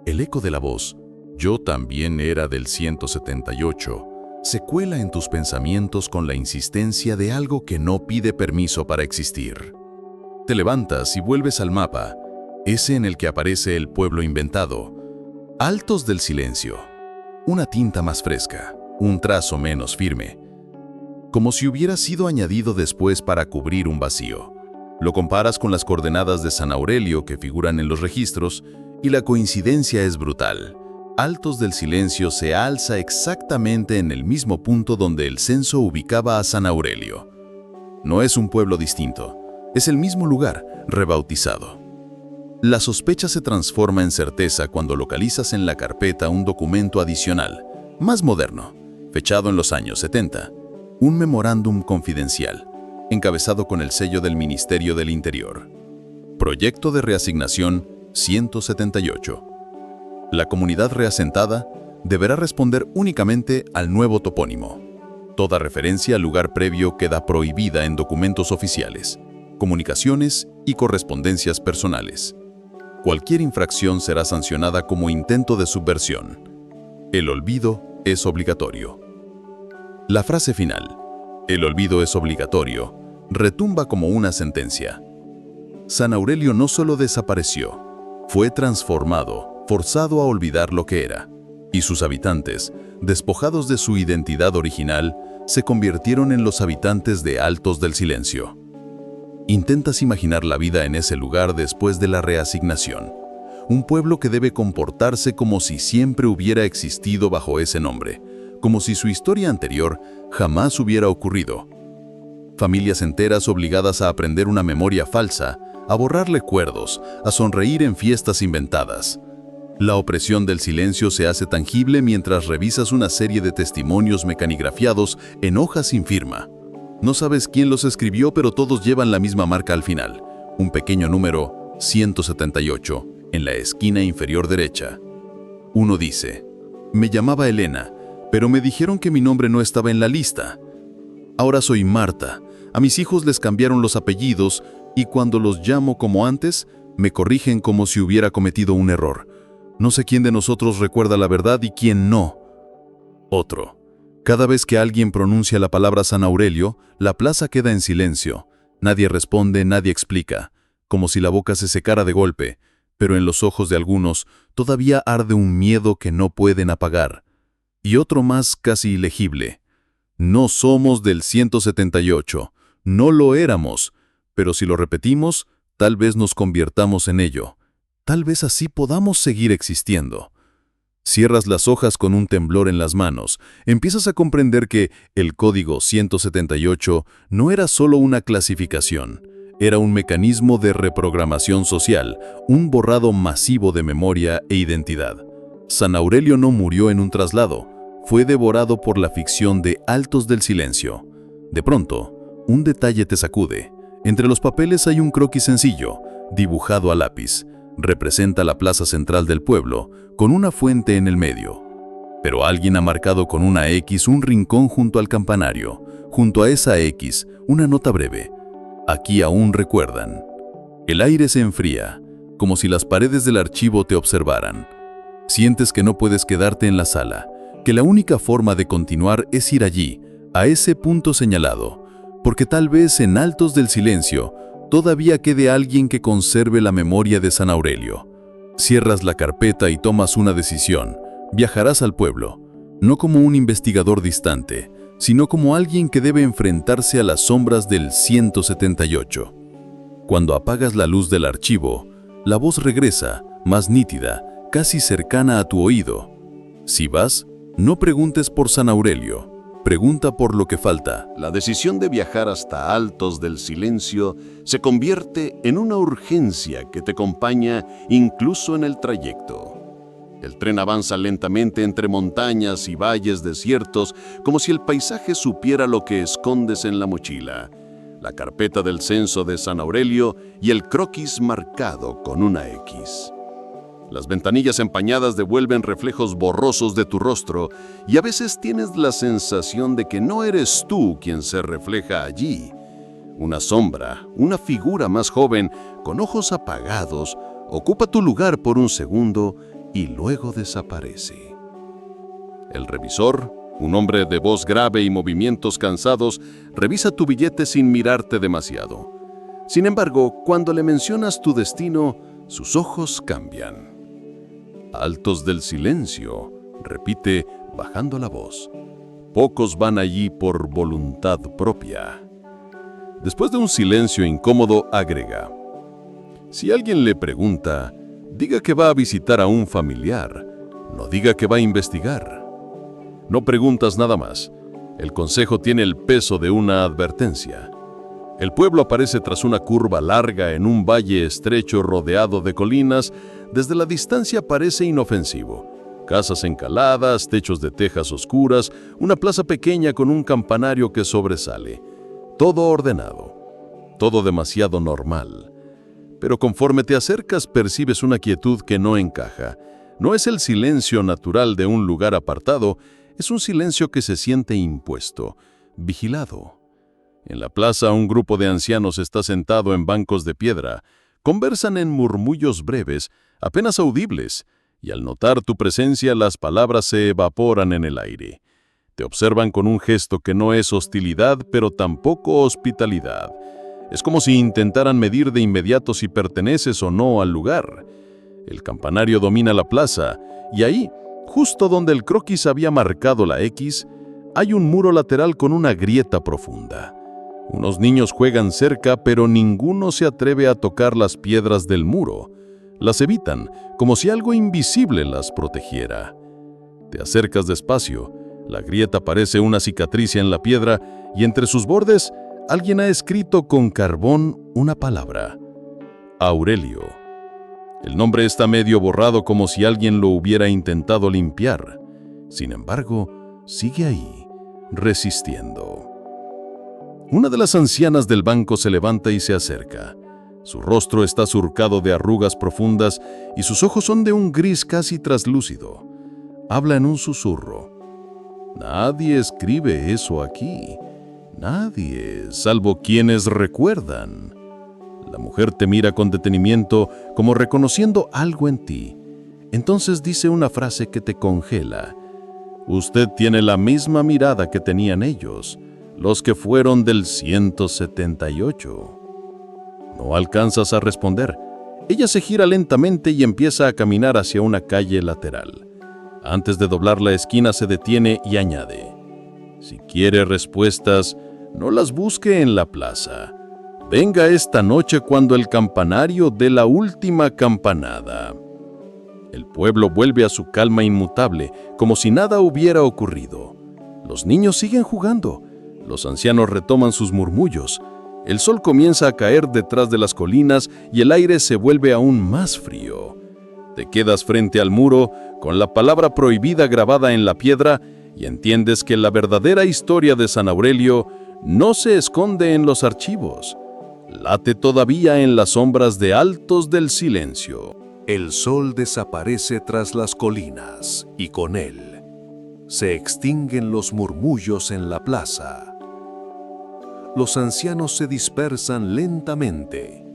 El eco de la voz, yo también era del 178, se cuela en tus pensamientos con la insistencia de algo que no pide permiso para existir. Te levantas y vuelves al mapa, ese en el que aparece el pueblo inventado. Altos del Silencio. Una tinta más fresca, un trazo menos firme. Como si hubiera sido añadido después para cubrir un vacío. Lo comparas con las coordenadas de San Aurelio que figuran en los registros y la coincidencia es brutal. Altos del Silencio se alza exactamente en el mismo punto donde el censo ubicaba a San Aurelio. No es un pueblo distinto, es el mismo lugar, rebautizado. La sospecha se transforma en certeza cuando localizas en la carpeta un documento adicional, más moderno, fechado en los años 70, un memorándum confidencial, encabezado con el sello del Ministerio del Interior. Proyecto de reasignación 178. La comunidad reasentada deberá responder únicamente al nuevo topónimo. Toda referencia al lugar previo queda prohibida en documentos oficiales, comunicaciones y correspondencias personales. Cualquier infracción será sancionada como intento de subversión. El olvido es obligatorio. La frase final, el olvido es obligatorio, retumba como una sentencia. San Aurelio no solo desapareció, fue transformado, forzado a olvidar lo que era, y sus habitantes, despojados de su identidad original, se convirtieron en los habitantes de Altos del Silencio. Intentas imaginar la vida en ese lugar después de la reasignación. Un pueblo que debe comportarse como si siempre hubiera existido bajo ese nombre, como si su historia anterior jamás hubiera ocurrido. Familias enteras obligadas a aprender una memoria falsa, a borrar recuerdos, a sonreír en fiestas inventadas. La opresión del silencio se hace tangible mientras revisas una serie de testimonios mecanigrafiados en hojas sin firma. No sabes quién los escribió, pero todos llevan la misma marca al final, un pequeño número 178 en la esquina inferior derecha. Uno dice, me llamaba Elena, pero me dijeron que mi nombre no estaba en la lista. Ahora soy Marta, a mis hijos les cambiaron los apellidos y cuando los llamo como antes, me corrigen como si hubiera cometido un error. No sé quién de nosotros recuerda la verdad y quién no. Otro. Cada vez que alguien pronuncia la palabra San Aurelio, la plaza queda en silencio. Nadie responde, nadie explica, como si la boca se secara de golpe, pero en los ojos de algunos todavía arde un miedo que no pueden apagar. Y otro más casi ilegible. No somos del 178, no lo éramos, pero si lo repetimos, tal vez nos convirtamos en ello. Tal vez así podamos seguir existiendo. Cierras las hojas con un temblor en las manos. Empiezas a comprender que el código 178 no era solo una clasificación. Era un mecanismo de reprogramación social, un borrado masivo de memoria e identidad. San Aurelio no murió en un traslado. Fue devorado por la ficción de Altos del Silencio. De pronto, un detalle te sacude. Entre los papeles hay un croquis sencillo, dibujado a lápiz. Representa la plaza central del pueblo, con una fuente en el medio. Pero alguien ha marcado con una X un rincón junto al campanario. Junto a esa X, una nota breve. Aquí aún recuerdan. El aire se enfría, como si las paredes del archivo te observaran. Sientes que no puedes quedarte en la sala, que la única forma de continuar es ir allí, a ese punto señalado, porque tal vez en Altos del Silencio todavía quede alguien que conserve la memoria de San Aurelio. Cierras la carpeta y tomas una decisión. Viajarás al pueblo, no como un investigador distante, sino como alguien que debe enfrentarse a las sombras del 178. Cuando apagas la luz del archivo, la voz regresa, más nítida, casi cercana a tu oído. Si vas, no preguntes por San Aurelio, pregunta por lo que falta. La decisión de viajar hasta Altos del Silencio se convierte en una urgencia que te acompaña incluso en el trayecto. El tren avanza lentamente entre montañas y valles desiertos, como si el paisaje supiera lo que escondes en la mochila, la carpeta del censo de San Aurelio y el croquis marcado con una X. Las ventanillas empañadas devuelven reflejos borrosos de tu rostro y a veces tienes la sensación de que no eres tú quien se refleja allí. Una sombra, una figura más joven, con ojos apagados, ocupa tu lugar por un segundo y luego desaparece. El revisor, un hombre de voz grave y movimientos cansados, revisa tu billete sin mirarte demasiado. Sin embargo, cuando le mencionas tu destino, sus ojos cambian. Altos del silencio, repite bajando la voz. Pocos van allí por voluntad propia. Después de un silencio incómodo, agrega: si alguien le pregunta, diga que va a visitar a un familiar, no diga que va a investigar. No preguntas nada más. El consejo tiene el peso de una advertencia. El pueblo aparece tras una curva larga en un valle estrecho rodeado de colinas. Desde la distancia parece inofensivo. Casas encaladas, techos de tejas oscuras, una plaza pequeña con un campanario que sobresale. Todo ordenado, todo demasiado normal. Pero conforme te acercas percibes una quietud que no encaja. No es el silencio natural de un lugar apartado, es un silencio que se siente impuesto, vigilado. En la plaza un grupo de ancianos está sentado en bancos de piedra. Conversan en murmullos breves, apenas audibles, y al notar tu presencia las palabras se evaporan en el aire. Te observan con un gesto que no es hostilidad, pero tampoco hospitalidad. Es como si intentaran medir de inmediato si perteneces o no al lugar. El campanario domina la plaza, y ahí, justo donde el croquis había marcado la X, hay un muro lateral con una grieta profunda. Unos niños juegan cerca, pero ninguno se atreve a tocar las piedras del muro. Las evitan, como si algo invisible las protegiera. Te acercas despacio. La grieta parece una cicatriz en la piedra y entre sus bordes alguien ha escrito con carbón una palabra: Aurelio. El nombre está medio borrado como si alguien lo hubiera intentado limpiar. Sin embargo, sigue ahí, resistiendo. Una de las ancianas del banco se levanta y se acerca. Su rostro está surcado de arrugas profundas y sus ojos son de un gris casi traslúcido. Habla en un susurro. Nadie escribe eso aquí. Nadie, salvo quienes recuerdan. La mujer te mira con detenimiento, como reconociendo algo en ti. Entonces dice una frase que te congela. Usted tiene la misma mirada que tenían ellos, los que fueron del 178. No alcanzas a responder. Ella se gira lentamente y empieza a caminar hacia una calle lateral. Antes de doblar la esquina se detiene y añade: si quiere respuestas, no las busque en la plaza. Venga esta noche cuando el campanario dé la última campanada. El pueblo vuelve a su calma inmutable, como si nada hubiera ocurrido. Los niños siguen jugando. Los ancianos retoman sus murmullos. El sol comienza a caer detrás de las colinas y el aire se vuelve aún más frío. Te quedas frente al muro, con la palabra prohibida grabada en la piedra, y entiendes que la verdadera historia de San Aurelio no se esconde en los archivos. Late todavía en las sombras de altos del silencio. El sol desaparece tras las colinas, y con él se extinguen los murmullos en la plaza. Los ancianos se dispersan lentamente.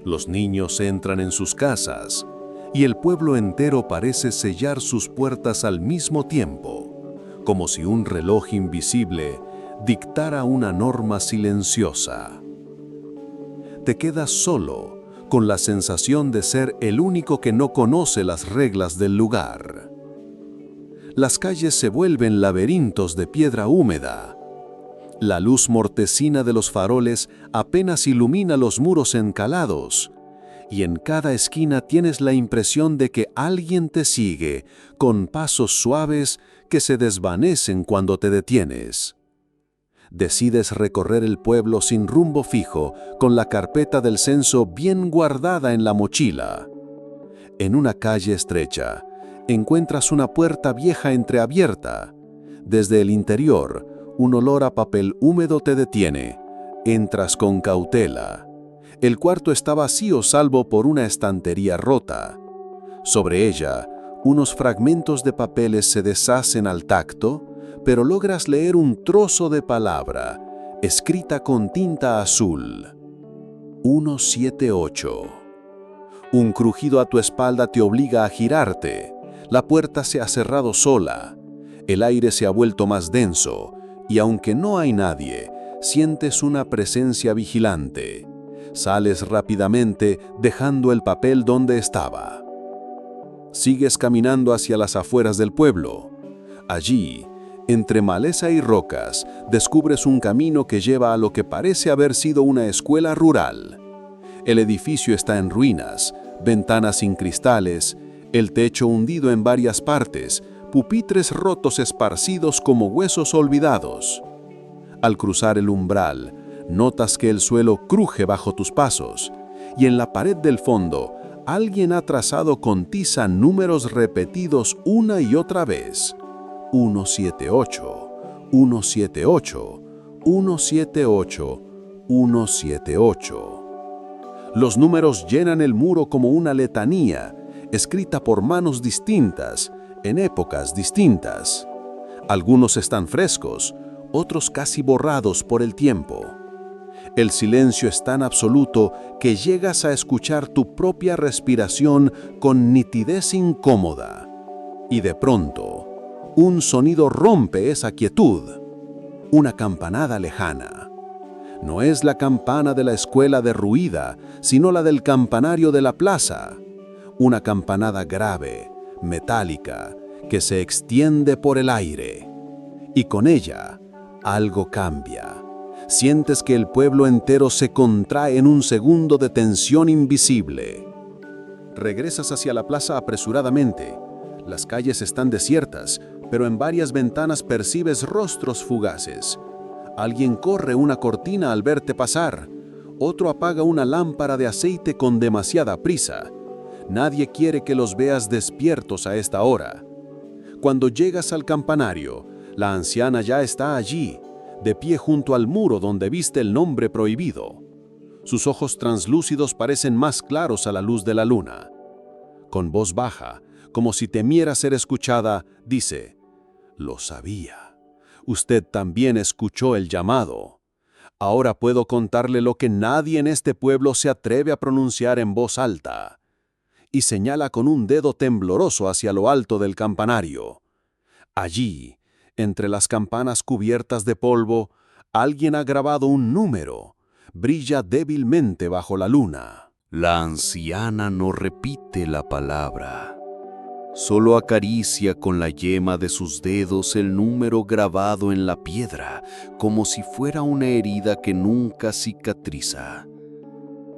Los niños entran en sus casas, y el pueblo entero parece sellar sus puertas al mismo tiempo, como si un reloj invisible dictara una norma silenciosa. Te quedas solo, con la sensación de ser el único que no conoce las reglas del lugar. Las calles se vuelven laberintos de piedra húmeda. La luz mortecina de los faroles apenas ilumina los muros encalados, y en cada esquina tienes la impresión de que alguien te sigue, con pasos suaves que se desvanecen cuando te detienes. Decides recorrer el pueblo sin rumbo fijo, con la carpeta del censo bien guardada en la mochila. En una calle estrecha, encuentras una puerta vieja entreabierta. Desde el interior, un olor a papel húmedo te detiene. Entras con cautela. El cuarto está vacío salvo por una estantería rota. Sobre ella, unos fragmentos de papeles se deshacen al tacto, pero logras leer un trozo de palabra, escrita con tinta azul. 178. Un crujido a tu espalda te obliga a girarte. La puerta se ha cerrado sola. El aire se ha vuelto más denso y aunque no hay nadie, sientes una presencia vigilante. Sales rápidamente dejando el papel donde estaba. Sigues caminando hacia las afueras del pueblo. Allí, entre maleza y rocas, descubres un camino que lleva a lo que parece haber sido una escuela rural. El edificio está en ruinas, ventanas sin cristales, el techo hundido en varias partes, pupitres rotos esparcidos como huesos olvidados. Al cruzar el umbral, notas que el suelo cruje bajo tus pasos y en la pared del fondo alguien ha trazado con tiza números repetidos una y otra vez. 178, 178, 178, 178. Los números llenan el muro como una letanía, escrita por manos distintas, en épocas distintas. Algunos están frescos, otros casi borrados por el tiempo. El silencio es tan absoluto que llegas a escuchar tu propia respiración con nitidez incómoda. Y de pronto, un sonido rompe esa quietud. Una campanada lejana. No es la campana de la escuela derruida, sino la del campanario de la plaza. Una campanada grave, metálica, que se extiende por el aire. Y con ella, algo cambia. Sientes que el pueblo entero se contrae en un segundo de tensión invisible. Regresas hacia la plaza apresuradamente. Las calles están desiertas, pero en varias ventanas percibes rostros fugaces. Alguien corre una cortina al verte pasar. Otro apaga una lámpara de aceite con demasiada prisa. Nadie quiere que los veas despiertos a esta hora. Cuando llegas al campanario, la anciana ya está allí, de pie junto al muro donde viste el nombre prohibido. Sus ojos translúcidos parecen más claros a la luz de la luna. Con voz baja, como si temiera ser escuchada, dice: «Lo sabía. Usted también escuchó el llamado. Ahora puedo contarle lo que nadie en este pueblo se atreve a pronunciar en voz alta». Y señala con un dedo tembloroso hacia lo alto del campanario. Allí, entre las campanas cubiertas de polvo, alguien ha grabado un número. Brilla débilmente bajo la luna. La anciana no repite la palabra. Solo acaricia con la yema de sus dedos el número grabado en la piedra, como si fuera una herida que nunca cicatriza.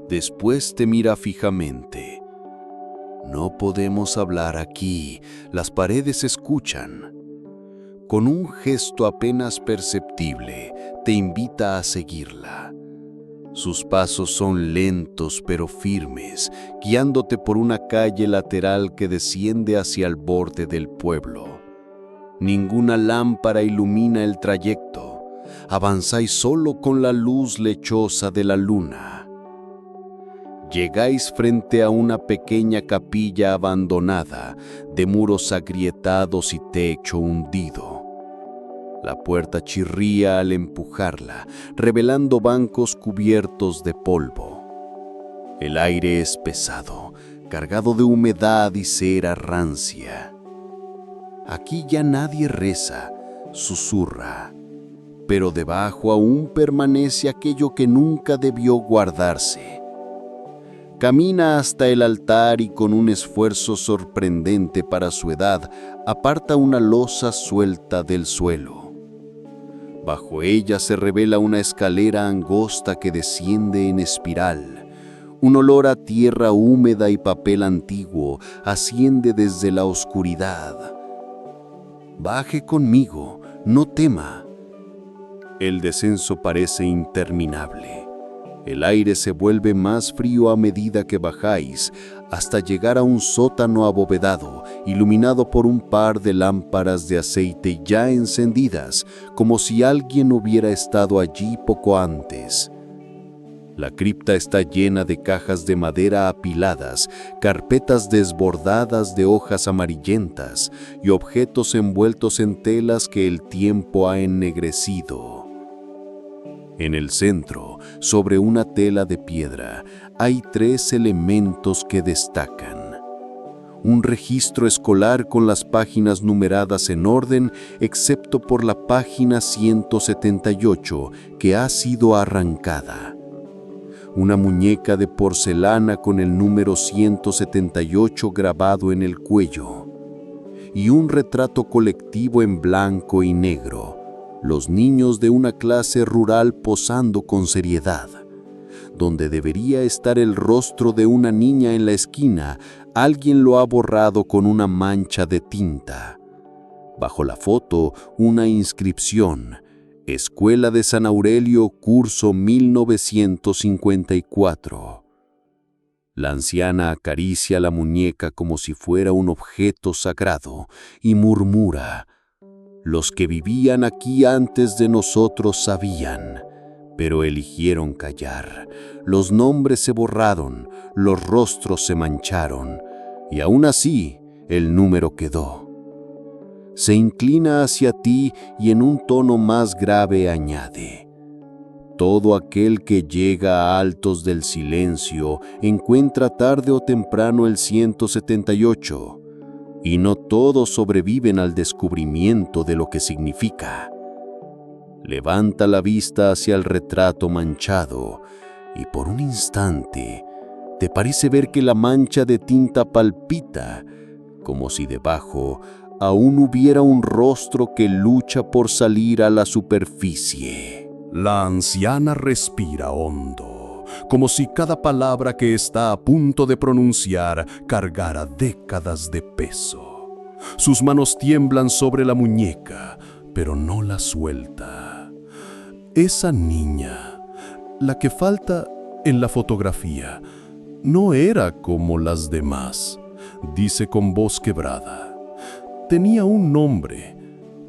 Después te mira fijamente. No podemos hablar aquí, las paredes escuchan. Con un gesto apenas perceptible, te invita a seguirla. Sus pasos son lentos pero firmes, guiándote por una calle lateral que desciende hacia el borde del pueblo. Ninguna lámpara ilumina el trayecto. Avanzáis solo con la luz lechosa de la luna. Llegáis frente a una pequeña capilla abandonada, de muros agrietados y techo hundido. La puerta chirría al empujarla, revelando bancos cubiertos de polvo. El aire es pesado, cargado de humedad y cera rancia. Aquí ya nadie reza, susurra, pero debajo aún permanece aquello que nunca debió guardarse. Camina hasta el altar y con un esfuerzo sorprendente para su edad, aparta una losa suelta del suelo. Bajo ella se revela una escalera angosta que desciende en espiral. Un olor a tierra húmeda y papel antiguo asciende desde la oscuridad. Baje conmigo, no tema. El descenso parece interminable. El aire se vuelve más frío a medida que bajáis, hasta llegar a un sótano abovedado, iluminado por un par de lámparas de aceite ya encendidas, como si alguien hubiera estado allí poco antes. La cripta está llena de cajas de madera apiladas, carpetas desbordadas de hojas amarillentas y objetos envueltos en telas que el tiempo ha ennegrecido. En el centro, sobre una tela de piedra, hay 3 elementos que destacan. un registro escolar con las páginas numeradas en orden, excepto por la página 178, que ha sido arrancada. Una muñeca de porcelana con el número 178 grabado en el cuello. Y un retrato colectivo en blanco y negro, los niños de una clase rural posando con seriedad. Donde debería estar el rostro de una niña en la esquina, alguien lo ha borrado con una mancha de tinta. Bajo la foto, una inscripción: Escuela de San Aurelio, curso 1954. La anciana acaricia la muñeca como si fuera un objeto sagrado y murmura: los que vivían aquí antes de nosotros sabían, pero eligieron callar. Los nombres se borraron, los rostros se mancharon, y aún así el número quedó. Se inclina hacia ti y en un tono más grave añade: todo aquel que llega a altos del silencio encuentra tarde o temprano el 178, y no todos sobreviven al descubrimiento de lo que significa. Levanta la vista hacia el retrato manchado y por un instante te parece ver que la mancha de tinta palpita, como si debajo aún hubiera un rostro que lucha por salir a la superficie. La anciana respira hondo, como si cada palabra que está a punto de pronunciar cargara décadas de peso. Sus manos tiemblan sobre la muñeca, pero no la suelta. Esa niña, la que falta en la fotografía, no era como las demás, dice con voz quebrada. Tenía un nombre,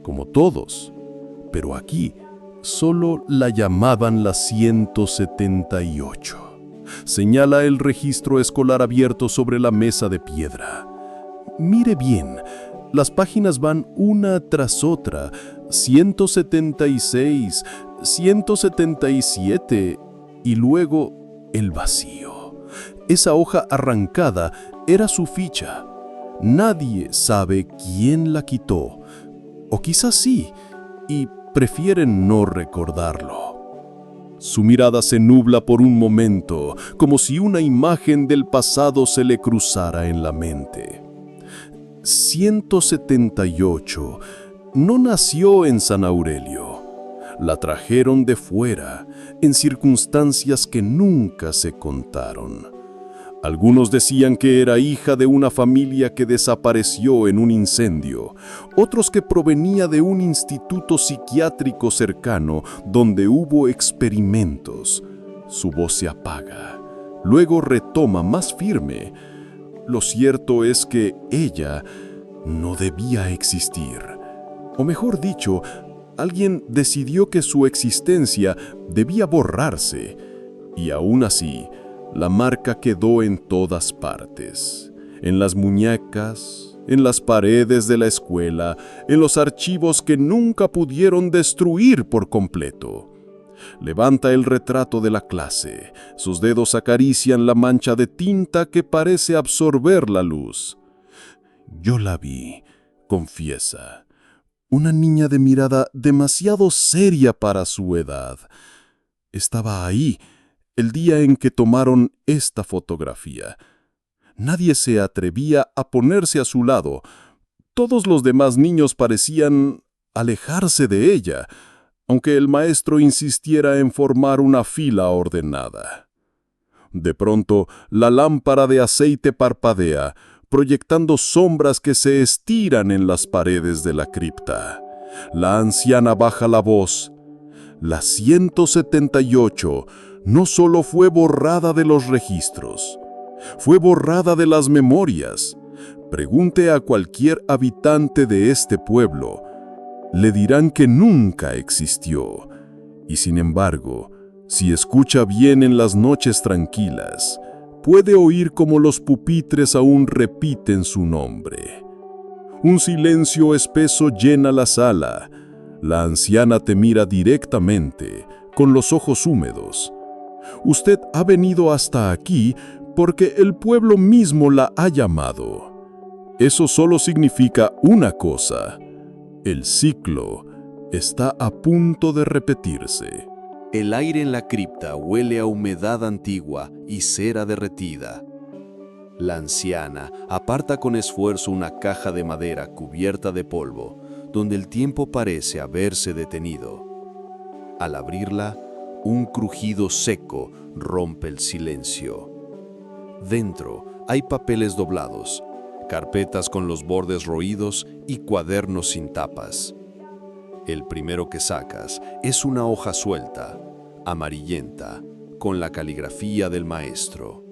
como todos, pero aquí solo la llamaban la 178. Señala el registro escolar abierto sobre la mesa de piedra. Mire bien, las páginas van una tras otra, 176, 177 y luego el vacío. Esa hoja arrancada era su ficha. Nadie sabe quién la quitó, o quizás sí, y prefieren no recordarlo. Su mirada se nubla por un momento, como si una imagen del pasado se le cruzara en la mente. 178 no nació en San Aurelio. La trajeron de fuera, en circunstancias que nunca se contaron. Algunos decían que era hija de una familia que desapareció en un incendio, otros que provenía de un instituto psiquiátrico cercano donde hubo experimentos. Su voz se apaga, luego retoma más firme. Lo cierto es que ella no debía existir. O mejor dicho, alguien decidió que su existencia debía borrarse, y aún así, la marca quedó en todas partes, en las muñecas, en las paredes de la escuela, en los archivos que nunca pudieron destruir por completo. Levanta el retrato de la clase, sus dedos acarician la mancha de tinta que parece absorber la luz. Yo la vi, confiesa, una niña de mirada demasiado seria para su edad. Estaba ahí, el día en que tomaron esta fotografía. Nadie se atrevía a ponerse a su lado. Todos los demás niños parecían alejarse de ella, aunque el maestro insistiera en formar una fila ordenada. De pronto, la lámpara de aceite parpadea, proyectando sombras que se estiran en las paredes de la cripta. La anciana baja la voz. La 178 no solo fue borrada de los registros, fue borrada de las memorias. Pregunte a cualquier habitante de este pueblo, le dirán que nunca existió. Y sin embargo, si escucha bien en las noches tranquilas, puede oír como los pupitres aún repiten su nombre. Un silencio espeso llena la sala. La anciana te mira directamente, con los ojos húmedos. Usted ha venido hasta aquí porque el pueblo mismo la ha llamado. Eso solo significa una cosa. El ciclo está a punto de repetirse. El aire en la cripta huele a humedad antigua y cera derretida. La anciana aparta con esfuerzo una caja de madera cubierta de polvo, donde el tiempo parece haberse detenido. Al abrirla, un crujido seco rompe el silencio. Dentro hay papeles doblados, carpetas con los bordes roídos y cuadernos sin tapas. El primero que sacas es una hoja suelta, amarillenta, con la caligrafía del maestro.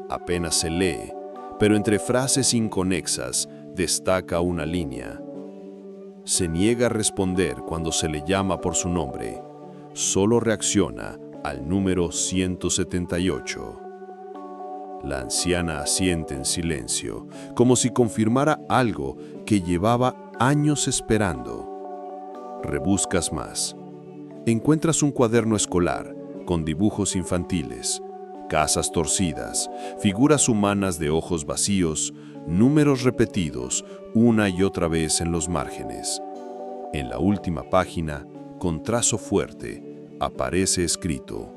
Apenas se lee, pero entre frases inconexas destaca una línea. Se niega a responder cuando se le llama por su nombre. Solo reacciona al número 178. La anciana asiente en silencio, como si confirmara algo que llevaba años esperando. Rebuscas más. Encuentras un cuaderno escolar con dibujos infantiles, casas torcidas, figuras humanas de ojos vacíos, números repetidos una y otra vez en los márgenes. En la última página, con trazo fuerte, aparece escrito: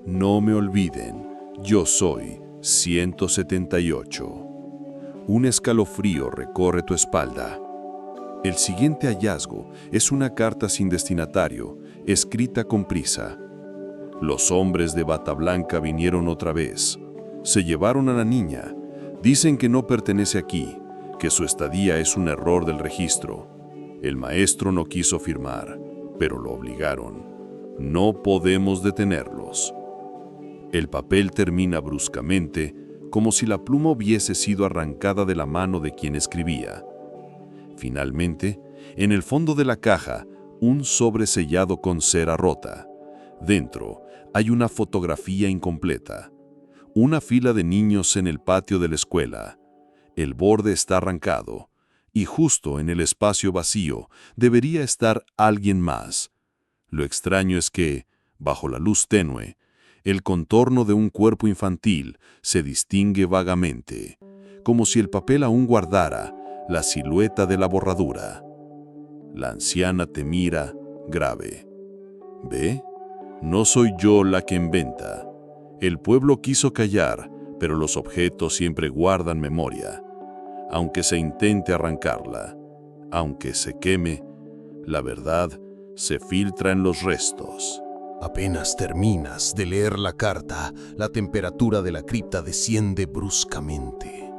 No me olviden, yo soy 178. Un escalofrío recorre tu espalda. El siguiente hallazgo es una carta sin destinatario, escrita con prisa. Los hombres de bata blanca vinieron otra vez. Se llevaron a la niña. Dicen que no pertenece aquí, que su estadía es un error del registro. El maestro no quiso firmar, pero lo obligaron. No podemos detenerlos. El papel termina bruscamente, como si la pluma hubiese sido arrancada de la mano de quien escribía. Finalmente, en el fondo de la caja, un sobre sellado con cera rota. Dentro hay una fotografía incompleta. Una fila de niños en el patio de la escuela. El borde está arrancado, y justo en el espacio vacío debería estar alguien más. Lo extraño es que, bajo la luz tenue, el contorno de un cuerpo infantil se distingue vagamente, como si el papel aún guardara la silueta de la borradura. La anciana te mira, grave. ¿Ve? No soy yo la que inventa. El pueblo quiso callar, pero los objetos siempre guardan memoria. Aunque se intente arrancarla, aunque se queme, la verdad se filtra en los restos. Apenas terminas de leer la carta, la temperatura de la cripta desciende bruscamente.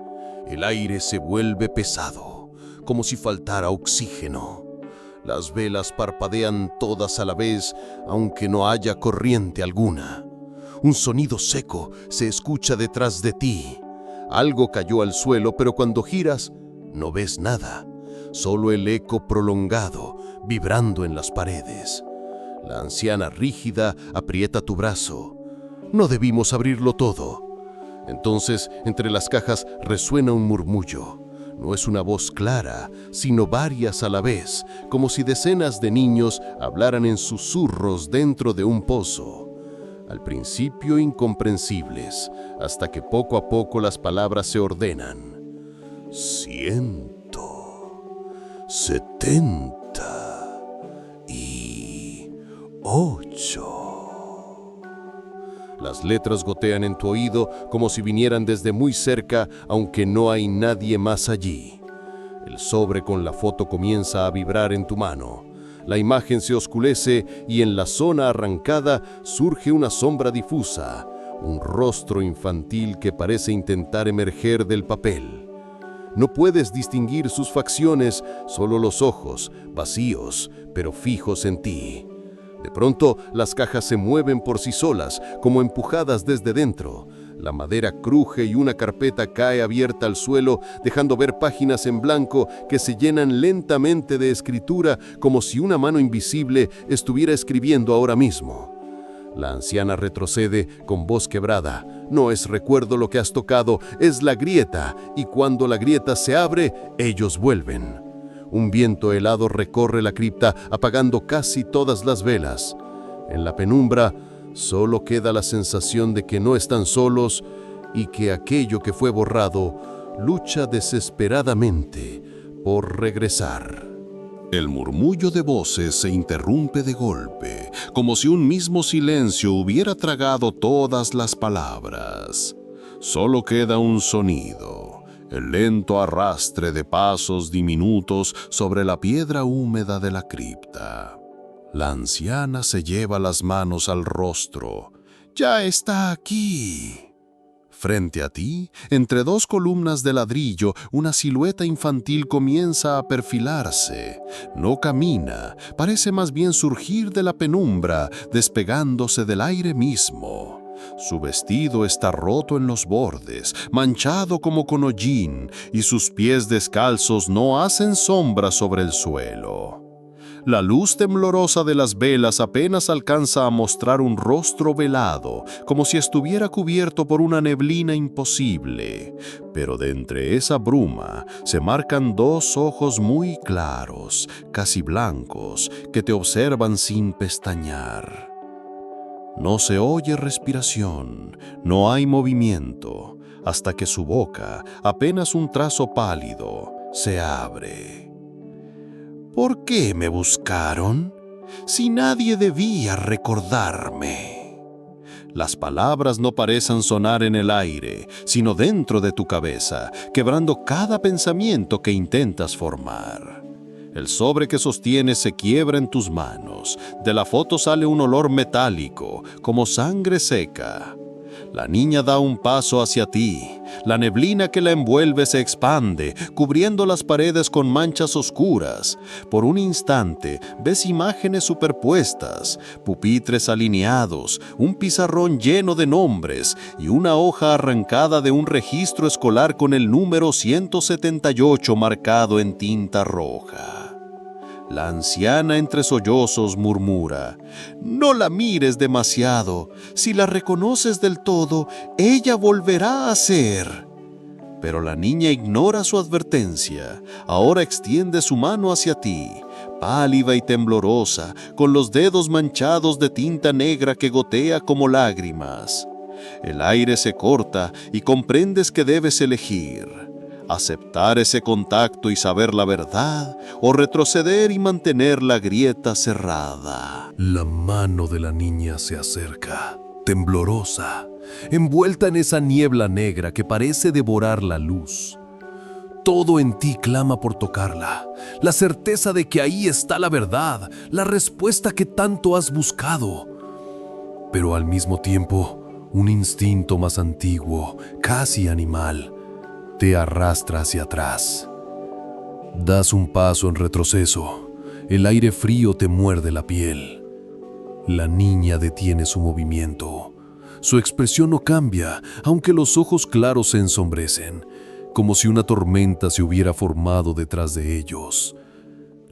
El aire se vuelve pesado, como si faltara oxígeno. Las velas parpadean todas a la vez, aunque no haya corriente alguna. Un sonido seco se escucha detrás de ti. Algo cayó al suelo, pero cuando giras, no ves nada. Solo el eco prolongado, vibrando en las paredes. La anciana rígida aprieta tu brazo. No debimos abrirlo todo. Entonces, entre las cajas resuena un murmullo. No es una voz clara, sino varias a la vez, como si decenas de niños hablaran en susurros dentro de un pozo. Al principio incomprensibles, hasta que poco a poco las palabras se ordenan. 178. Las letras gotean en tu oído como si vinieran desde muy cerca, aunque no hay nadie más allí. El sobre con la foto comienza a vibrar en tu mano. La imagen se oscurece y en la zona arrancada surge una sombra difusa, un rostro infantil que parece intentar emerger del papel. No puedes distinguir sus facciones, solo los ojos, vacíos, pero fijos en ti. De pronto, las cajas se mueven por sí solas, como empujadas desde dentro. La madera cruje y una carpeta cae abierta al suelo, dejando ver páginas en blanco que se llenan lentamente de escritura, como si una mano invisible estuviera escribiendo ahora mismo. La anciana retrocede con voz quebrada. No es recuerdo lo que has tocado, es la grieta, y cuando la grieta se abre, ellos vuelven. Un viento helado recorre la cripta, apagando casi todas las velas. En la penumbra, solo queda la sensación de que no están solos y que aquello que fue borrado lucha desesperadamente por regresar. El murmullo de voces se interrumpe de golpe, como si un mismo silencio hubiera tragado todas las palabras. Solo queda un sonido, el lento arrastre de pasos diminutos sobre la piedra húmeda de la cripta. La anciana se lleva las manos al rostro. ¡Ya está aquí! Frente a ti, entre dos columnas de ladrillo, una silueta infantil comienza a perfilarse. No camina, parece más bien surgir de la penumbra, despegándose del aire mismo. Su vestido está roto en los bordes, manchado como con hollín, y sus pies descalzos no hacen sombra sobre el suelo. La luz temblorosa de las velas apenas alcanza a mostrar un rostro velado, como si estuviera cubierto por una neblina imposible. Pero de entre esa bruma se marcan dos ojos muy claros, casi blancos, que te observan sin pestañear. No se oye respiración, no hay movimiento, hasta que su boca, apenas un trazo pálido, se abre. ¿Por qué me buscaron? Si nadie debía recordarme. Las palabras no parecen sonar en el aire, sino dentro de tu cabeza, quebrando cada pensamiento que intentas formar. El sobre que sostienes se quiebra en tus manos. De la foto sale un olor metálico, como sangre seca. La niña da un paso hacia ti. La neblina que la envuelve se expande, cubriendo las paredes con manchas oscuras. Por un instante ves imágenes superpuestas, pupitres alineados, un pizarrón lleno de nombres y una hoja arrancada de un registro escolar con el número 178 marcado en tinta roja. La anciana entre sollozos murmura: «No la mires demasiado. Si la reconoces del todo, ella volverá a ser». Pero la niña ignora su advertencia. Ahora extiende su mano hacia ti, pálida y temblorosa, con los dedos manchados de tinta negra que gotea como lágrimas. El aire se corta y comprendes que debes elegir: aceptar ese contacto y saber la verdad, o retroceder y mantener la grieta cerrada. La mano de la niña se acerca, temblorosa, envuelta en esa niebla negra que parece devorar la luz. Todo en ti clama por tocarla, la certeza de que ahí está la verdad, la respuesta que tanto has buscado. Pero al mismo tiempo, un instinto más antiguo, casi animal, te arrastra hacia atrás. Das un paso en retroceso. El aire frío te muerde la piel. La niña detiene su movimiento. Su expresión no cambia, aunque los ojos claros se ensombrecen, como si una tormenta se hubiera formado detrás de ellos.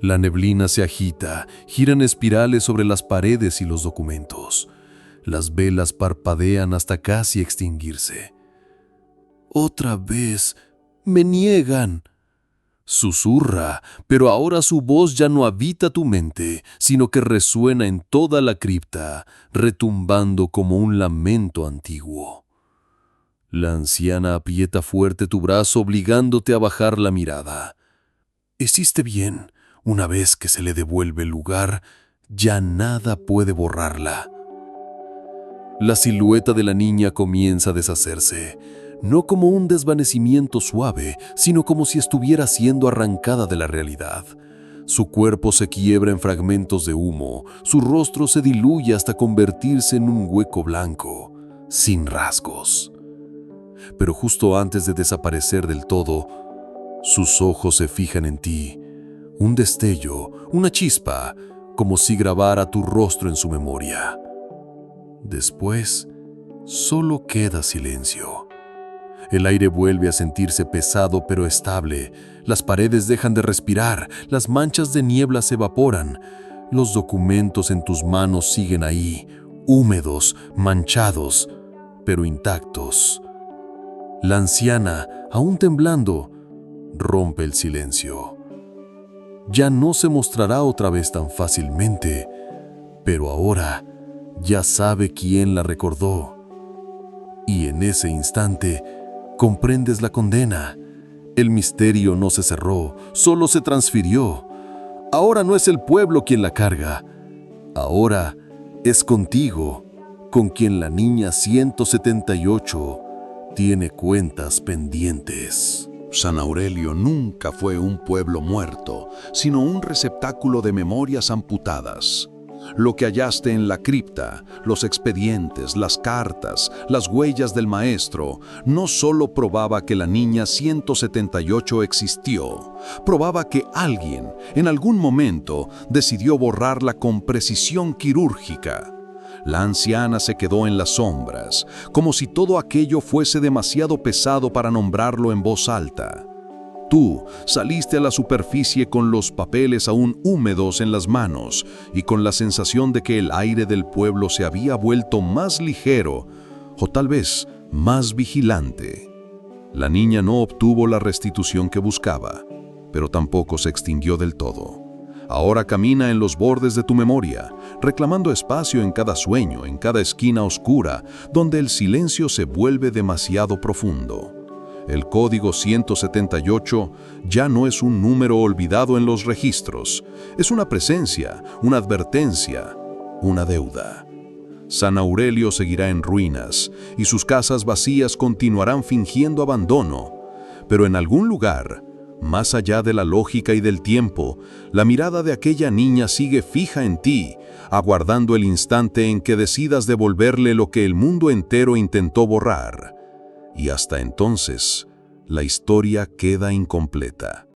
La neblina se agita, gira en espirales sobre las paredes y los documentos. Las velas parpadean hasta casi extinguirse. «Otra vez, me niegan», susurra, pero ahora su voz ya no habita tu mente, sino que resuena en toda la cripta, retumbando como un lamento antiguo. La anciana aprieta fuerte tu brazo, obligándote a bajar la mirada. Hiciste bien. Una vez que se le devuelve el lugar, ya nada puede borrarla. La silueta de la niña comienza a deshacerse, no como un desvanecimiento suave, sino como si estuviera siendo arrancada de la realidad. Su cuerpo se quiebra en fragmentos de humo, su rostro se diluye hasta convertirse en un hueco blanco, sin rasgos. Pero justo antes de desaparecer del todo, sus ojos se fijan en ti, un destello, una chispa, como si grabara tu rostro en su memoria. Después, solo queda silencio. El aire vuelve a sentirse pesado pero estable. Las paredes dejan de respirar, las manchas de niebla se evaporan. Los documentos en tus manos siguen ahí, húmedos, manchados, pero intactos. La anciana, aún temblando, rompe el silencio. Ya no se mostrará otra vez tan fácilmente, pero ahora ya sabe quién la recordó. Y en ese instante comprendes la condena, El misterio no se cerró, solo se transfirió. Ahora no es el pueblo quien la carga. Ahora es contigo, con quien la niña 178 tiene cuentas pendientes. San Aurelio nunca fue un pueblo muerto, sino un receptáculo de memorias amputadas. Lo que hallaste en la cripta, los expedientes, las cartas, las huellas del maestro, no solo probaba que la niña 178 existió, probaba que alguien, en algún momento, decidió borrarla con precisión quirúrgica. La anciana se quedó en las sombras, como si todo aquello fuese demasiado pesado para nombrarlo en voz alta. Tú saliste a la superficie con los papeles aún húmedos en las manos y con la sensación de que el aire del pueblo se había vuelto más ligero o tal vez más vigilante. La niña no obtuvo la restitución que buscaba, pero tampoco se extinguió del todo. Ahora camina en los bordes de tu memoria, reclamando espacio en cada sueño, en cada esquina oscura, donde el silencio se vuelve demasiado profundo. El código 178 ya no es un número olvidado en los registros, es una presencia, una advertencia, una deuda. San Aurelio seguirá en ruinas y sus casas vacías continuarán fingiendo abandono, pero en algún lugar, más allá de la lógica y del tiempo, la mirada de aquella niña sigue fija en ti, aguardando el instante en que decidas devolverle lo que el mundo entero intentó borrar. Y hasta entonces, la historia queda incompleta.